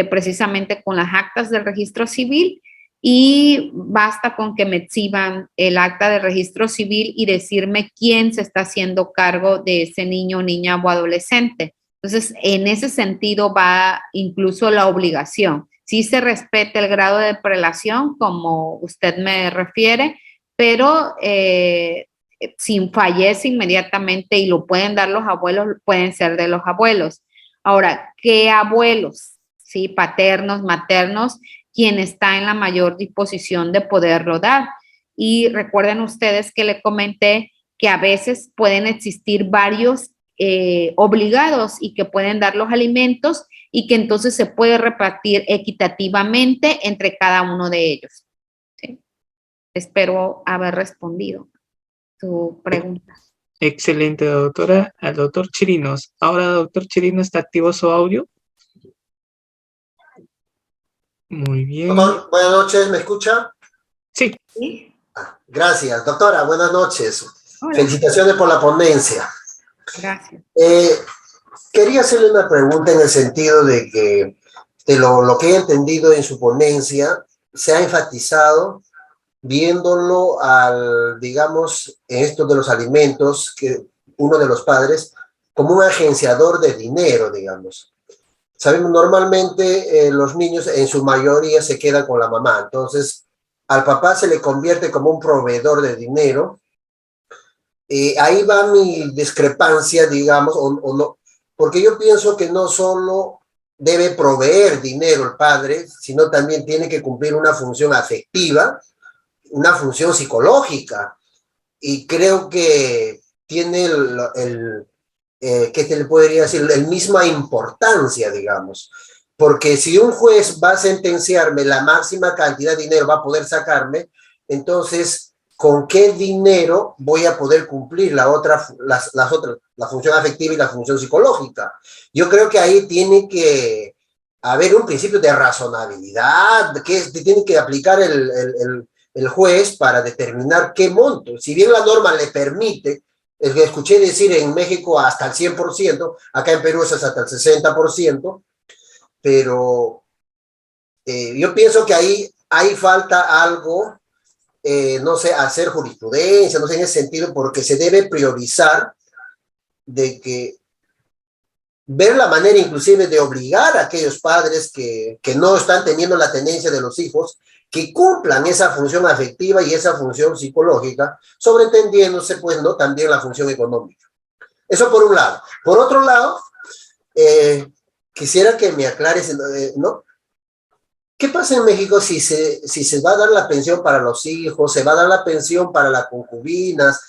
precisamente con las actas del registro civil, y basta con que me exhiban el acta de registro civil y decirme quién se está haciendo cargo de ese niño, niña o adolescente. Entonces, en ese sentido va incluso la obligación. Sí se respeta el grado de prelación, como usted me refiere, pero si fallece inmediatamente y lo pueden dar los abuelos, pueden ser de los abuelos. Ahora, ¿qué abuelos? ¿Sí? Paternos, maternos, quien está en la mayor disposición de poderlo dar. Y recuerden ustedes que le comenté que a veces pueden existir varios obligados y que pueden dar los alimentos y que entonces se puede repartir equitativamente entre cada uno de ellos. ¿Sí? Espero haber respondido tu pregunta. Excelente, doctora. Al doctor Chirinos. Ahora, doctor Chirinos, ¿está activo su audio? Muy bien. Doctor, buenas noches, ¿me escucha? Sí. ¿Sí? Gracias, doctora, buenas noches. Hola. Felicitaciones por la ponencia. Gracias. Quería hacerle una pregunta en el sentido de que de lo que he entendido en su ponencia, se ha enfatizado viéndolo digamos, en esto de los alimentos, que uno de los padres, como un agenciador de dinero, digamos. Sabemos, normalmente los niños en su mayoría se quedan con la mamá, entonces al papá se le convierte como un proveedor de dinero. Ahí va mi discrepancia, digamos, o no, porque yo pienso que no solo debe proveer dinero el padre, sino también tiene que cumplir una función afectiva, una función psicológica, y creo que tiene ¿qué se le podría decir? La misma importancia, digamos. Porque si un juez va a sentenciarme la máxima cantidad de dinero, va a poder sacarme, entonces, ¿con qué dinero voy a poder cumplir la función afectiva y la función psicológica? Yo creo que ahí tiene que haber un principio de razonabilidad, que tiene que aplicar el juez para determinar qué monto. Si bien la norma le permite, el que escuché decir en México hasta el 100%, acá en Perú es hasta el 60%, pero yo pienso que ahí falta algo, no sé, hacer jurisprudencia, no sé, en ese sentido, porque se debe priorizar de que ver la manera inclusive de obligar a aquellos padres que no están teniendo la tenencia de los hijos, que cumplan esa función afectiva y esa función psicológica, sobreentendiéndose, pues, ¿no?, también la función económica. Eso por un lado. Por otro lado, quisiera que me aclares, ¿no? ¿Qué pasa en México si se va a dar la pensión para los hijos, se va a dar la pensión para las concubinas?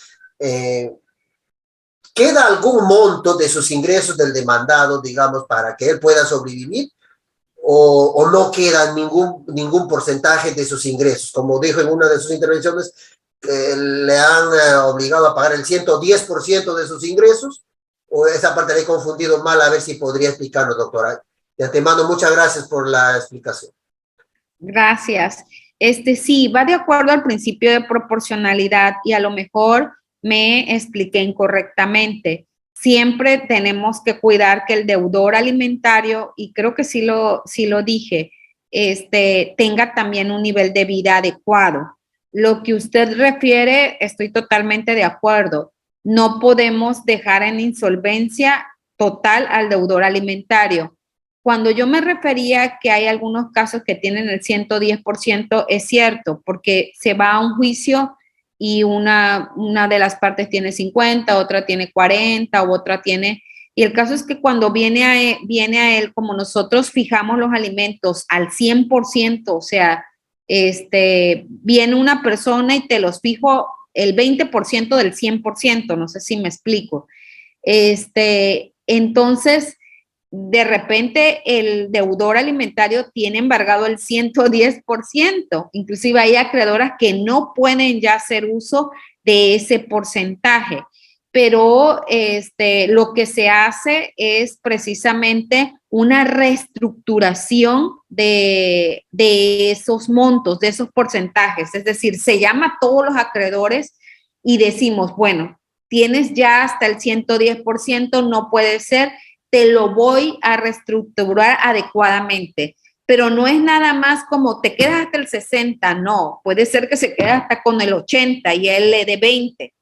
¿Queda algún monto de sus ingresos del demandado, digamos, para que él pueda sobrevivir? ¿O no queda ningún porcentaje de sus ingresos? Como dijo en una de sus intervenciones, le han obligado a pagar el 110% de sus ingresos, o esa parte la he confundido mal, a ver si podría explicarlo, doctora. De antemano, muchas gracias por la explicación. Gracias. Sí, va de acuerdo al principio de proporcionalidad y a lo mejor me expliqué incorrectamente. Siempre tenemos que cuidar que el deudor alimentario, y creo que sí lo dije, tenga también un nivel de vida adecuado. Lo que usted refiere, estoy totalmente de acuerdo. No podemos dejar en insolvencia total al deudor alimentario. Cuando yo me refería que hay algunos casos que tienen el 110%, es cierto, porque se va a un juicio y una de las partes tiene 50, otra tiene 40, u otra tiene... Y el caso es que cuando viene a él, como nosotros fijamos los alimentos al 100%, o sea, viene una persona y te los fijo el 20% del 100%, no sé si me explico. Entonces, de repente el deudor alimentario tiene embargado el 110%, inclusive hay acreedoras que no pueden ya hacer uso de ese porcentaje, pero lo que se hace es precisamente una reestructuración de esos montos, de esos porcentajes, es decir, se llama a todos los acreedores y decimos, bueno, tienes ya hasta el 110%, no puede ser, te lo voy a reestructurar adecuadamente. Pero no es nada más como te quedas hasta el 60, no. Puede ser que se quede hasta con el 80 y él le dé 20,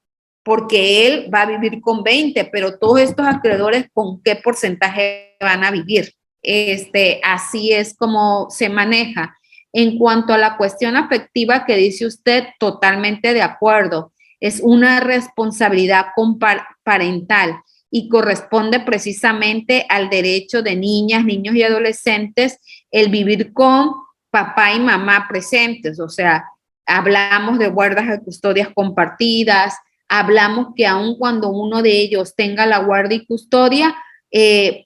porque él va a vivir con 20, pero todos estos acreedores, ¿con qué porcentaje van a vivir? Así es como se maneja. En cuanto a la cuestión afectiva que dice usted, totalmente de acuerdo. Es una responsabilidad parental y corresponde precisamente al derecho de niñas, niños y adolescentes el vivir con papá y mamá presentes. O sea, hablamos de guardas de custodias compartidas, hablamos que aun cuando uno de ellos tenga la guardia y custodia,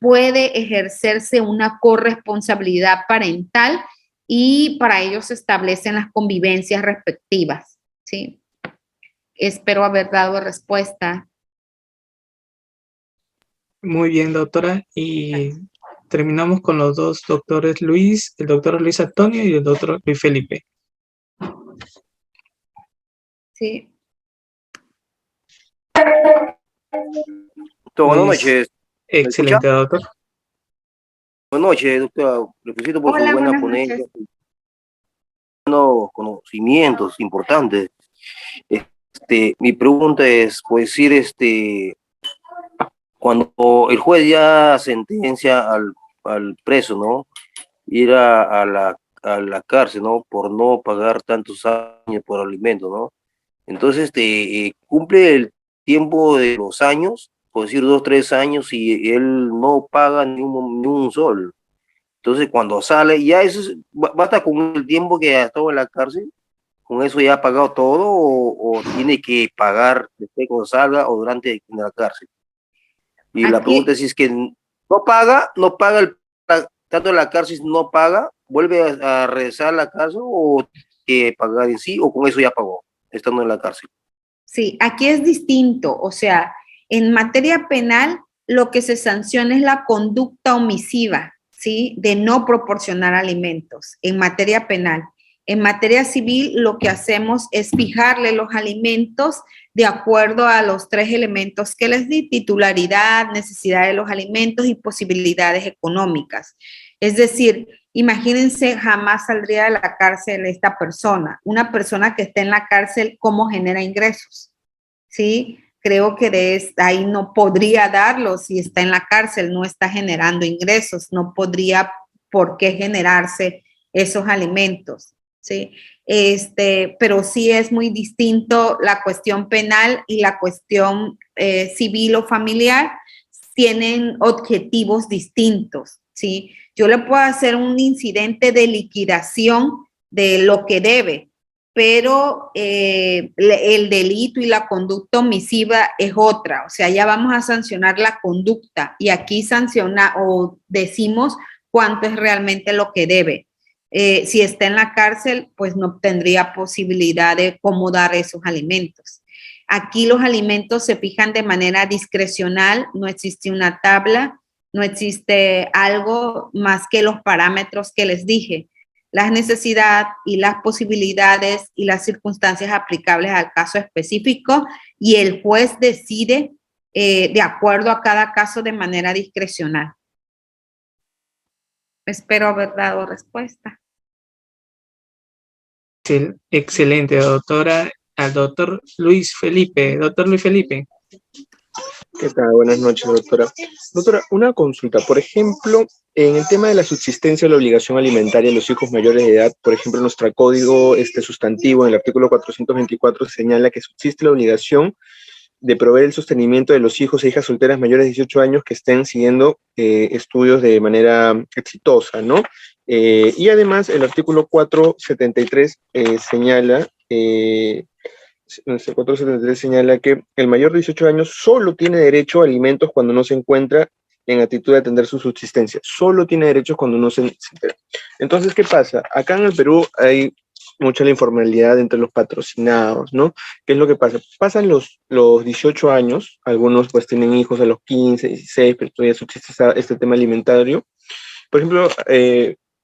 puede ejercerse una corresponsabilidad parental y para ello se establecen las convivencias respectivas, ¿sí? Espero haber dado respuesta. Muy bien, doctora. Y terminamos con los dos doctores Luis, el doctor Luis Antonio y el doctor Luis Felipe. Sí. Buenas noches. Excelente, doctor. Buenas noches, doctora. Le felicito por su buena ponencia. Buenos conocimientos importantes. Mi pregunta es, pues decir, cuando el juez ya sentencia al preso, ¿no? Ir a la cárcel, ¿no? Por no pagar tantos años por alimento, ¿no? Entonces, cumple el tiempo de los años, por decir 2, 3 años, y él no paga ni un sol. Entonces, cuando sale, ya eso basta con el tiempo que ha estado en la cárcel, con eso ya ha pagado todo, o tiene que pagar después cuando salga o durante en la cárcel. Y la pregunta es si es que no paga tanto en la cárcel no paga, vuelve a regresar a la cárcel o que pagar en sí, o con eso ya pagó, estando en la cárcel. Sí, aquí es distinto, o sea, en materia penal lo que se sanciona es la conducta omisiva, ¿sí? De no proporcionar alimentos en materia penal. En materia civil lo que hacemos es fijarle los alimentos de acuerdo a los 3 elementos que les di: titularidad, necesidad de los alimentos y posibilidades económicas. Es decir, imagínense, jamás saldría de la cárcel esta persona. Una persona que esté en la cárcel, ¿cómo genera ingresos? ¿Sí? Creo que ahí no podría darlo si está en la cárcel, no está generando ingresos, no podría por qué generarse esos alimentos, ¿sí? Pero sí es muy distinto la cuestión penal y la cuestión civil o familiar, tienen objetivos distintos, ¿sí? Yo le puedo hacer un incidente de liquidación de lo que debe, pero el delito y la conducta omisiva es otra, o sea, ya vamos a sancionar la conducta y aquí sanciona o decimos cuánto es realmente lo que debe. Si está en la cárcel, pues no tendría posibilidad de cómo dar esos alimentos. Aquí los alimentos se fijan de manera discrecional, no existe una tabla, no existe algo más que los parámetros que les dije, las necesidades y las posibilidades y las circunstancias aplicables al caso específico, y el juez decide de acuerdo a cada caso de manera discrecional. Espero haber dado respuesta. Excelente, doctora. Al doctor Luis Felipe. Doctor Luis Felipe. ¿Qué tal? Buenas noches, doctora. Doctora, una consulta. Por ejemplo, en el tema de la subsistencia de la obligación alimentaria de los hijos mayores de edad, por ejemplo, nuestro código sustantivo, en el artículo 424, señala que subsiste la obligación de proveer el sostenimiento de los hijos e hijas solteras mayores de 18 años que estén siguiendo estudios de manera exitosa, ¿no? Y además, el artículo 473 señala... nuestro 473 señala que el mayor de 18 años solo tiene derecho a alimentos cuando no se encuentra en actitud de atender su subsistencia. Solo tiene derechos cuando no se entera. Entonces, ¿qué pasa? Acá en el Perú hay mucha la informalidad entre los patrocinados, ¿no? ¿Qué es lo que pasa? Pasan los 18 años, algunos pues tienen hijos a los 15, 16, pero todavía subsiste este tema alimentario. Por ejemplo,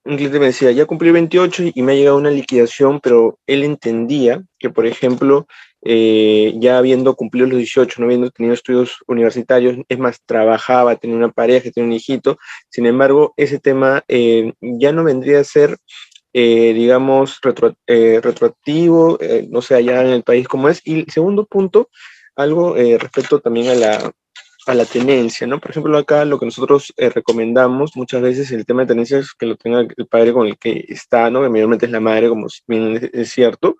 un cliente me decía, ya cumplí 28 y me ha llegado una liquidación, pero él entendía que, por ejemplo, ya habiendo cumplido los 18, no habiendo tenido estudios universitarios, es más, trabajaba, tenía una pareja, tenía un hijito, sin embargo, ese tema ya no vendría a ser, digamos, retroactivo, no sé, allá en el país como es. Y el segundo punto, algo respecto también a la tenencia, ¿no? Por ejemplo, acá lo que nosotros recomendamos muchas veces el tema de tenencia es que lo tenga el padre con el que está, ¿no? Que mayormente es la madre, como bien es cierto,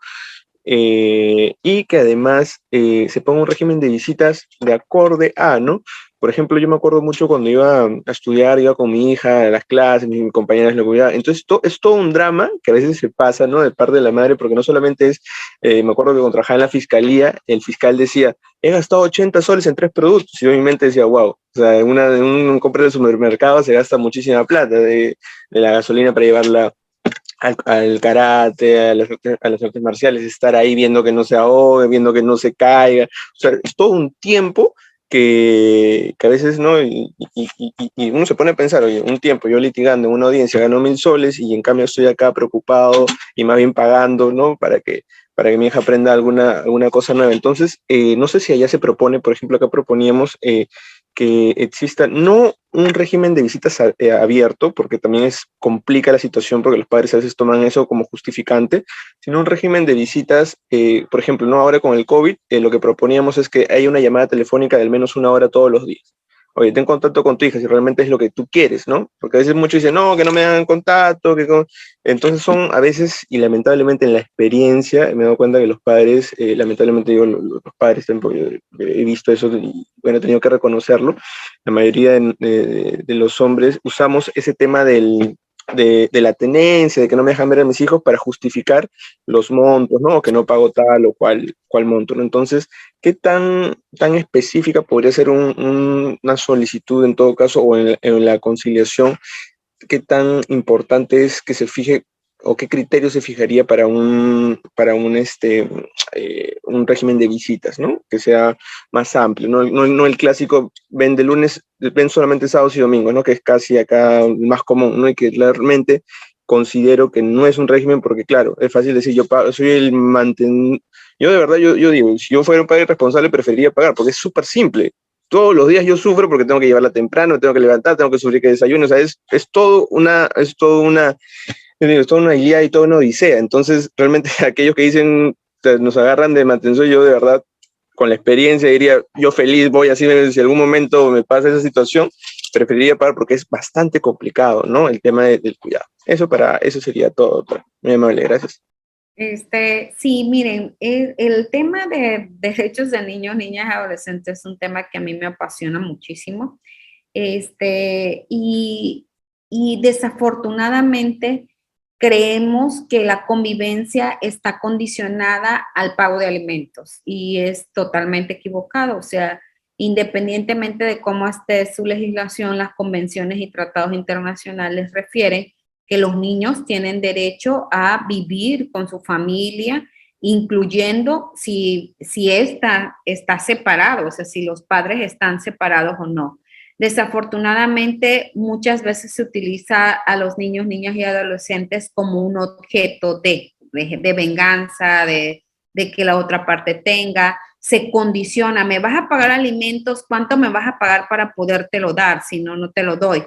y que además se ponga un régimen de visitas de acorde a, ¿no? Por ejemplo, yo me acuerdo mucho cuando iba a estudiar, iba con mi hija a las clases, mis compañeras lo cuidaban. Entonces, es todo un drama que a veces se pasa, ¿no? De parte de la madre, porque no solamente es, me acuerdo que cuando trabajaba en la fiscalía, el fiscal decía, he gastado 80 soles en 3 productos. Y yo en mi mente decía, wow, o sea, en un compra de supermercado se gasta muchísima plata de la gasolina para llevarla al karate, a las artes marciales, estar ahí viendo que no se ahogue, viendo que no se caiga. O sea, es todo un tiempo que a veces, ¿no? Y uno se pone a pensar, oye, un tiempo yo litigando en una audiencia gano 1.000 soles y en cambio estoy acá preocupado y más bien pagando, ¿no? Para que mi hija aprenda alguna cosa nueva. Entonces, no sé si allá se propone, por ejemplo, acá proponíamos que exista no un régimen de visitas abierto, porque también complica la situación, porque los padres a veces toman eso como justificante, sino un régimen de visitas, por ejemplo, no ahora con el COVID, lo que proponíamos es que haya una llamada telefónica de al menos 1 hora todos los días. Oye, ten contacto con tu hija si realmente es lo que tú quieres, ¿no? Porque a veces muchos dicen, no, que no me hagan contacto, entonces son a veces, y lamentablemente en la experiencia, me he dado cuenta que los padres, lamentablemente digo los padres, porque he visto eso y bueno, he tenido que reconocerlo, la mayoría de los hombres usamos ese tema de la tenencia, de que no me dejan ver a mis hijos para justificar los montos, ¿no? O que no pago tal o cual monto, ¿no? Entonces, ¿qué tan específica podría ser una solicitud en todo caso o en la conciliación? ¿Qué tan importante es que se fije o qué criterio se fijaría para un régimen de visitas, ¿no? Que sea más amplio, no el clásico ven de lunes, ven solamente sábados y domingos, ¿no? Que es casi acá más común, ¿no? Y que realmente considero que no es un régimen porque, claro, es fácil decir, soy el yo de verdad, yo digo, si yo fuera un padre responsable preferiría pagar porque es súper simple. Todos los días yo sufro porque tengo que llevarla temprano, tengo que levantar, tengo que sufrir que desayuno, o sea, es toda una idea y toda una odisea. Entonces, realmente aquellos que dicen, nos agarran de mantención, yo de verdad, con la experiencia, diría, yo feliz voy así, si algún momento me pasa esa situación, preferiría pagar porque es bastante complicado, ¿no? El tema del cuidado. Eso sería todo, doctora. Muy amable, gracias. Sí, miren, el tema de derechos de niños, niñas y adolescentes es un tema que a mí me apasiona muchísimo. Y desafortunadamente creemos que la convivencia está condicionada al pago de alimentos y es totalmente equivocado. O sea, independientemente de cómo esté su legislación, las convenciones y tratados internacionales refieren que los niños tienen derecho a vivir con su familia, incluyendo si ésta está separado, o sea, si los padres están separados o no. Desafortunadamente, muchas veces se utiliza a los niños, niñas y adolescentes como un objeto de venganza, de que la otra parte tenga. Se condiciona, ¿me vas a pagar alimentos? ¿Cuánto me vas a pagar para podértelo dar? Si no, no te lo doy.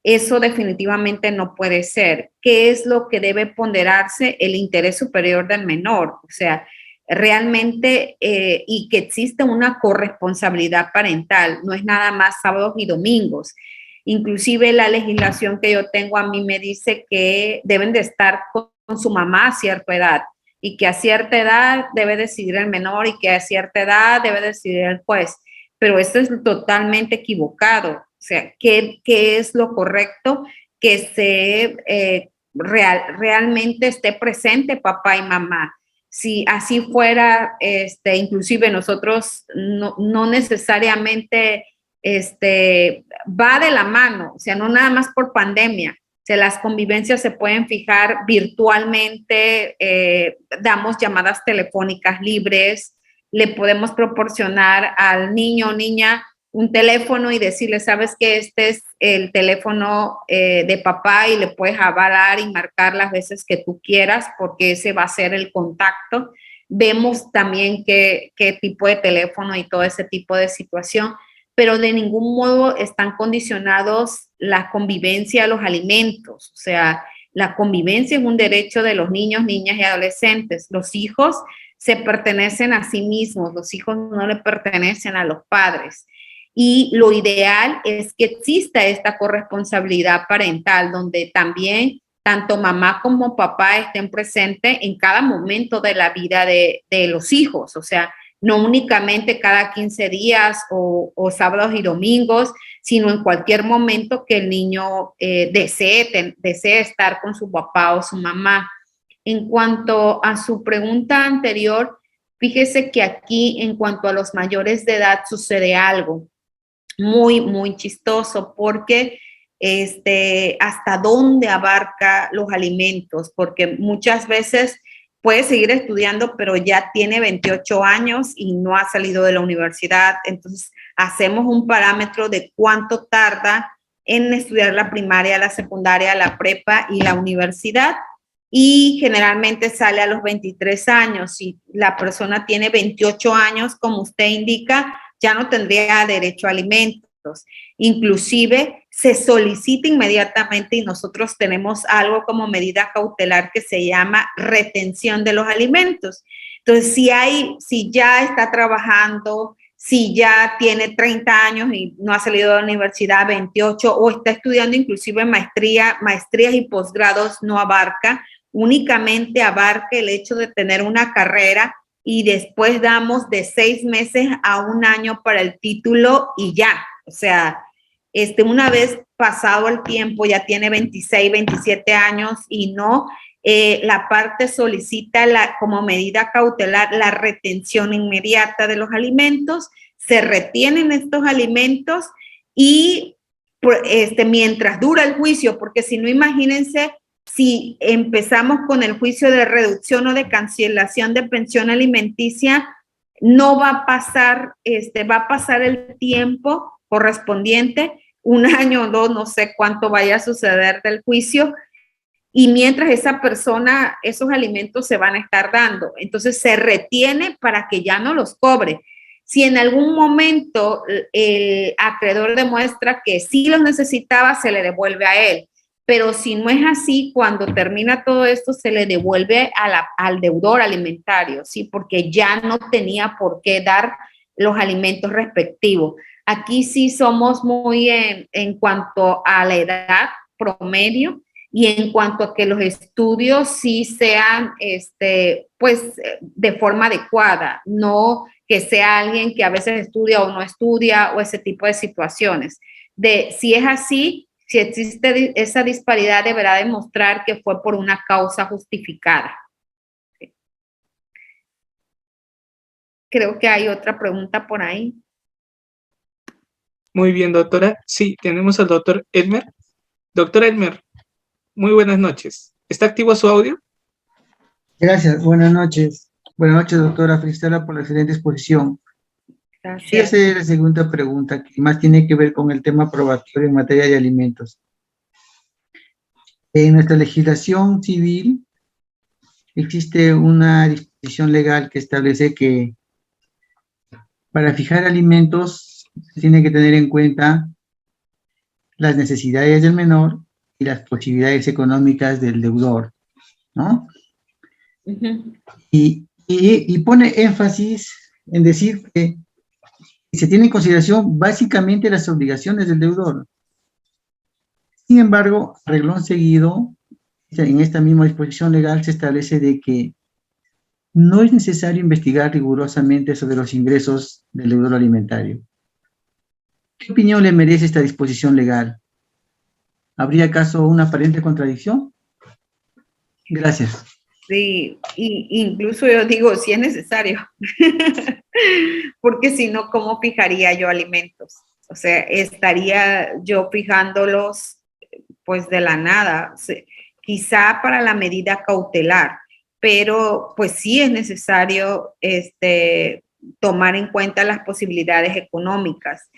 Eso definitivamente no puede ser. ¿Qué es lo que debe ponderarse? El interés superior del menor. O sea, realmente y que existe una corresponsabilidad parental, no es nada más sábados y domingos. Inclusive la legislación que yo tengo a mí me dice que deben de estar con su mamá a cierta edad y que a cierta edad debe decidir el menor y que a cierta edad debe decidir el juez. Pero esto es totalmente equivocado. O sea, ¿qué es lo correcto? Que realmente esté presente papá y mamá. Si así fuera, inclusive nosotros no necesariamente va de la mano, o sea, no nada más por pandemia. O sea, las convivencias se pueden fijar virtualmente, damos llamadas telefónicas libres, le podemos proporcionar al niño o niña un teléfono y decirle, sabes que este es el teléfono de papá y le puedes hablar y marcar las veces que tú quieras porque ese va a ser el contacto. Vemos también qué tipo de teléfono y todo ese tipo de situación, pero de ningún modo están condicionados la convivencia a los alimentos. O sea, la convivencia es un derecho de los niños, niñas y adolescentes. Los hijos se pertenecen a sí mismos, los hijos no le pertenecen a los padres. Y lo ideal es que exista esta corresponsabilidad parental, donde también tanto mamá como papá estén presentes en cada momento de la vida de los hijos. O sea, no únicamente cada 15 días o sábados y domingos, sino en cualquier momento que el niño desee estar con su papá o su mamá. En cuanto a su pregunta anterior, fíjese que aquí, en cuanto a los mayores de edad, sucede algo muy, muy chistoso, porque hasta dónde abarca los alimentos, porque muchas veces puede seguir estudiando, pero ya tiene 28 años y no ha salido de la universidad. Entonces, hacemos un parámetro de cuánto tarda en estudiar la primaria, la secundaria, la prepa y la universidad. Y generalmente sale a los 23 años. Si la persona tiene 28 años, como usted indica, ya no tendría derecho a alimentos. Inclusive se solicita inmediatamente y nosotros tenemos algo como medida cautelar que se llama retención de los alimentos. Entonces, si ya está trabajando, si ya tiene 30 años y no ha salido de la universidad, 28, o está estudiando inclusive maestrías y posgrados, no abarca, únicamente abarca el hecho de tener una carrera y después damos de 6 meses a 1 año para el título y ya. O sea, una vez pasado el tiempo, ya tiene 26, 27 años y no, la parte solicita como medida cautelar la retención inmediata de los alimentos, se retienen estos alimentos y mientras dura el juicio, porque si no, imagínense, si empezamos con el juicio de reducción o de cancelación de pensión alimenticia, no va a pasar, va a pasar el tiempo correspondiente, 1 año o 2, no sé cuánto vaya a suceder del juicio, y mientras esa persona, esos alimentos se van a estar dando. Entonces se retiene para que ya no los cobre. Si en algún momento el acreedor demuestra que sí los necesitaba, se le devuelve a él. Pero si no es así, cuando termina todo esto, se le devuelve al deudor alimentario, ¿sí? Porque ya no tenía por qué dar los alimentos respectivos. Aquí sí somos muy en cuanto a la edad promedio y en cuanto a que los estudios sí sean, pues, de forma adecuada, no que sea alguien que a veces estudia o no estudia o ese tipo de situaciones. Si es así, si existe esa disparidad, deberá demostrar que fue por una causa justificada. Creo que hay otra pregunta por ahí. Muy bien, doctora. Sí, tenemos al doctor Elmer. Doctor Elmer, muy buenas noches. ¿Está activo su audio? Gracias, buenas noches. Buenas noches, doctora Fristela, por la excelente exposición. Gracias. Quiero hacer la segunda pregunta, que más tiene que ver con el tema probatorio en materia de alimentos. En nuestra legislación civil existe una disposición legal que establece que para fijar alimentos se tiene que tener en cuenta las necesidades del menor y las posibilidades económicas del deudor, ¿no? Uh-huh. Y y pone énfasis en decir que se tiene en consideración básicamente las obligaciones del deudor. Sin embargo, renglón seguido, en esta misma disposición legal se establece de que no es necesario investigar rigurosamente sobre los ingresos del deudor alimentario. ¿Qué opinión le merece esta disposición legal? ¿Habría acaso una aparente contradicción? Gracias. Sí, y incluso yo digo, si es necesario, porque si no, ¿cómo fijaría yo alimentos? O sea, estaría yo fijándolos pues de la nada, quizá para la medida cautelar, pero pues sí es necesario tomar en cuenta las posibilidades económicas.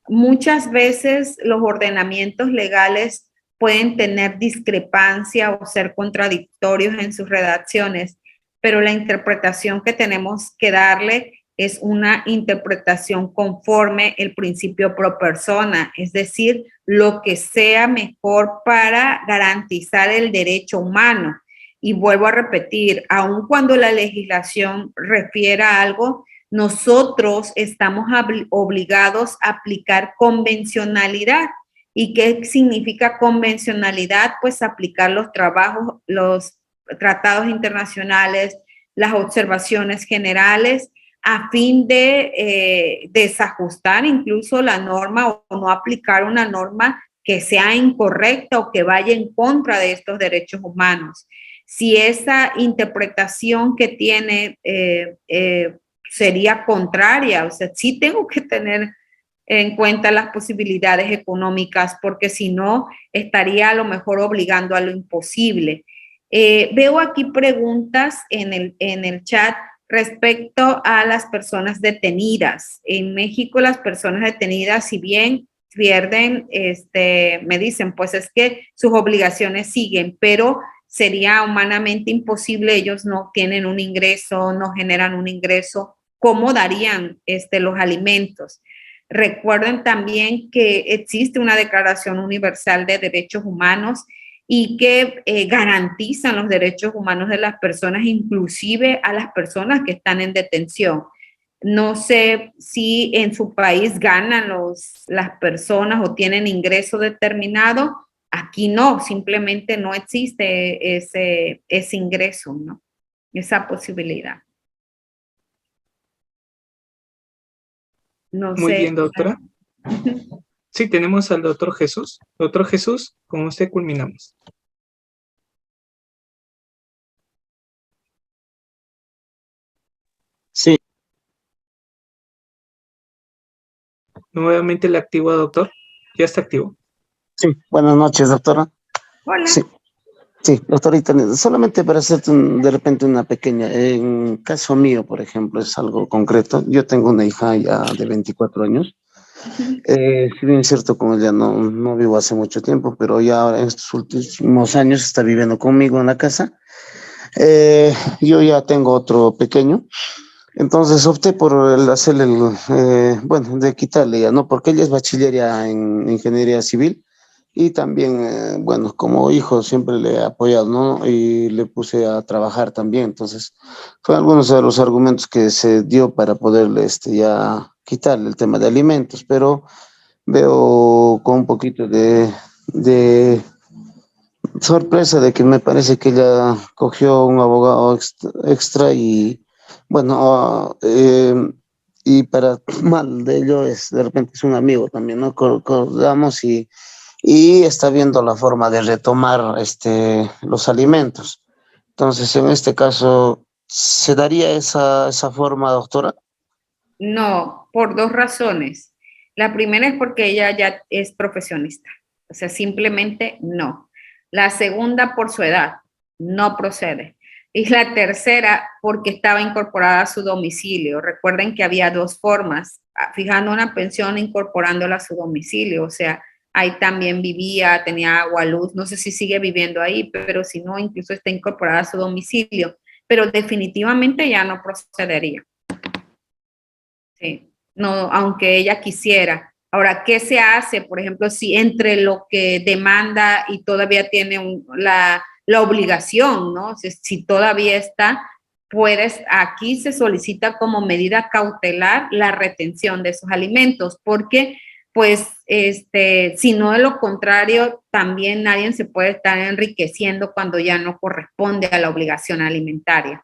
Muchas veces los ordenamientos legales pueden tener discrepancia o ser contradictorios en sus redacciones, pero la interpretación que tenemos que darle es una interpretación conforme el principio pro persona, es decir, lo que sea mejor para garantizar el derecho humano. Y vuelvo a repetir, aun cuando la legislación refiera a algo, nosotros estamos obligados a aplicar convencionalidad. ¿Y qué significa convencionalidad? Pues aplicar los tratados internacionales, las observaciones generales, a fin de desajustar incluso la norma o no aplicar una norma que sea incorrecta o que vaya en contra de estos derechos humanos. Si esa interpretación que tiene sería contraria, o sea, sí tengo que tener en cuenta las posibilidades económicas, porque si no, estaría a lo mejor obligando a lo imposible. Veo aquí preguntas en el chat respecto a las personas detenidas. En México, las personas detenidas, si bien pierden, me dicen, pues es que sus obligaciones siguen, pero sería humanamente imposible, ellos no tienen un ingreso, no generan un ingreso, ¿cómo darían los alimentos? Recuerden también que existe una Declaración Universal de Derechos Humanos y que garantizan los derechos humanos de las personas, inclusive a las personas que están en detención. No sé si en su país ganan las personas o tienen ingreso determinado. Aquí no, simplemente no existe ese ingreso, ¿no? Esa posibilidad. No Muy sé. bien, doctora. Sí, tenemos al doctor Jesús. Doctor Jesús, con usted culminamos. Sí. Nuevamente le activo, doctor. Ya está activo. Sí, buenas noches, doctora. Hola. Sí, doctorita, solamente para hacerte de repente una pequeña, en caso mío, por ejemplo, es algo concreto. Yo tengo una hija ya de 24 años. Si bien es cierto, con ella no vivo hace mucho tiempo, pero ya ahora en estos últimos años está viviendo conmigo en la casa. Yo ya tengo otro pequeño. Entonces opté por hacerle bueno, de quitarle ya, ¿no? Porque ella es bachiller ya en ingeniería civil y también, bueno, como hijo siempre le he apoyado, ¿no? Y le puse a trabajar también. Entonces, fue algunos de los argumentos que se dio para poderle ya quitarle el tema de alimentos, pero veo con un poquito de sorpresa de que me parece que ella cogió un abogado extra y bueno, y para mal de ello de repente es un amigo también, ¿no? Acordamos y está viendo la forma de retomar los alimentos. Entonces, en este caso, ¿se daría esa forma, doctora? No, por dos razones. La primera es porque ella ya es profesionista, o sea, simplemente no. La segunda, por su edad, no procede. Y la tercera, porque estaba incorporada a su domicilio. Recuerden que había dos formas, fijando una pensión, incorporándola a su domicilio, o sea, ahí también vivía, tenía agua, luz, no sé si sigue viviendo ahí, pero si no, incluso está incorporada a su domicilio, pero definitivamente ya no procedería. Sí, no, aunque ella quisiera. Ahora, ¿qué se hace? Por ejemplo, si entre lo que demanda y todavía tiene la obligación, ¿no? Si todavía está, aquí se solicita como medida cautelar la retención de esos alimentos, porque pues si no de lo contrario, también nadie se puede estar enriqueciendo cuando ya no corresponde a la obligación alimentaria.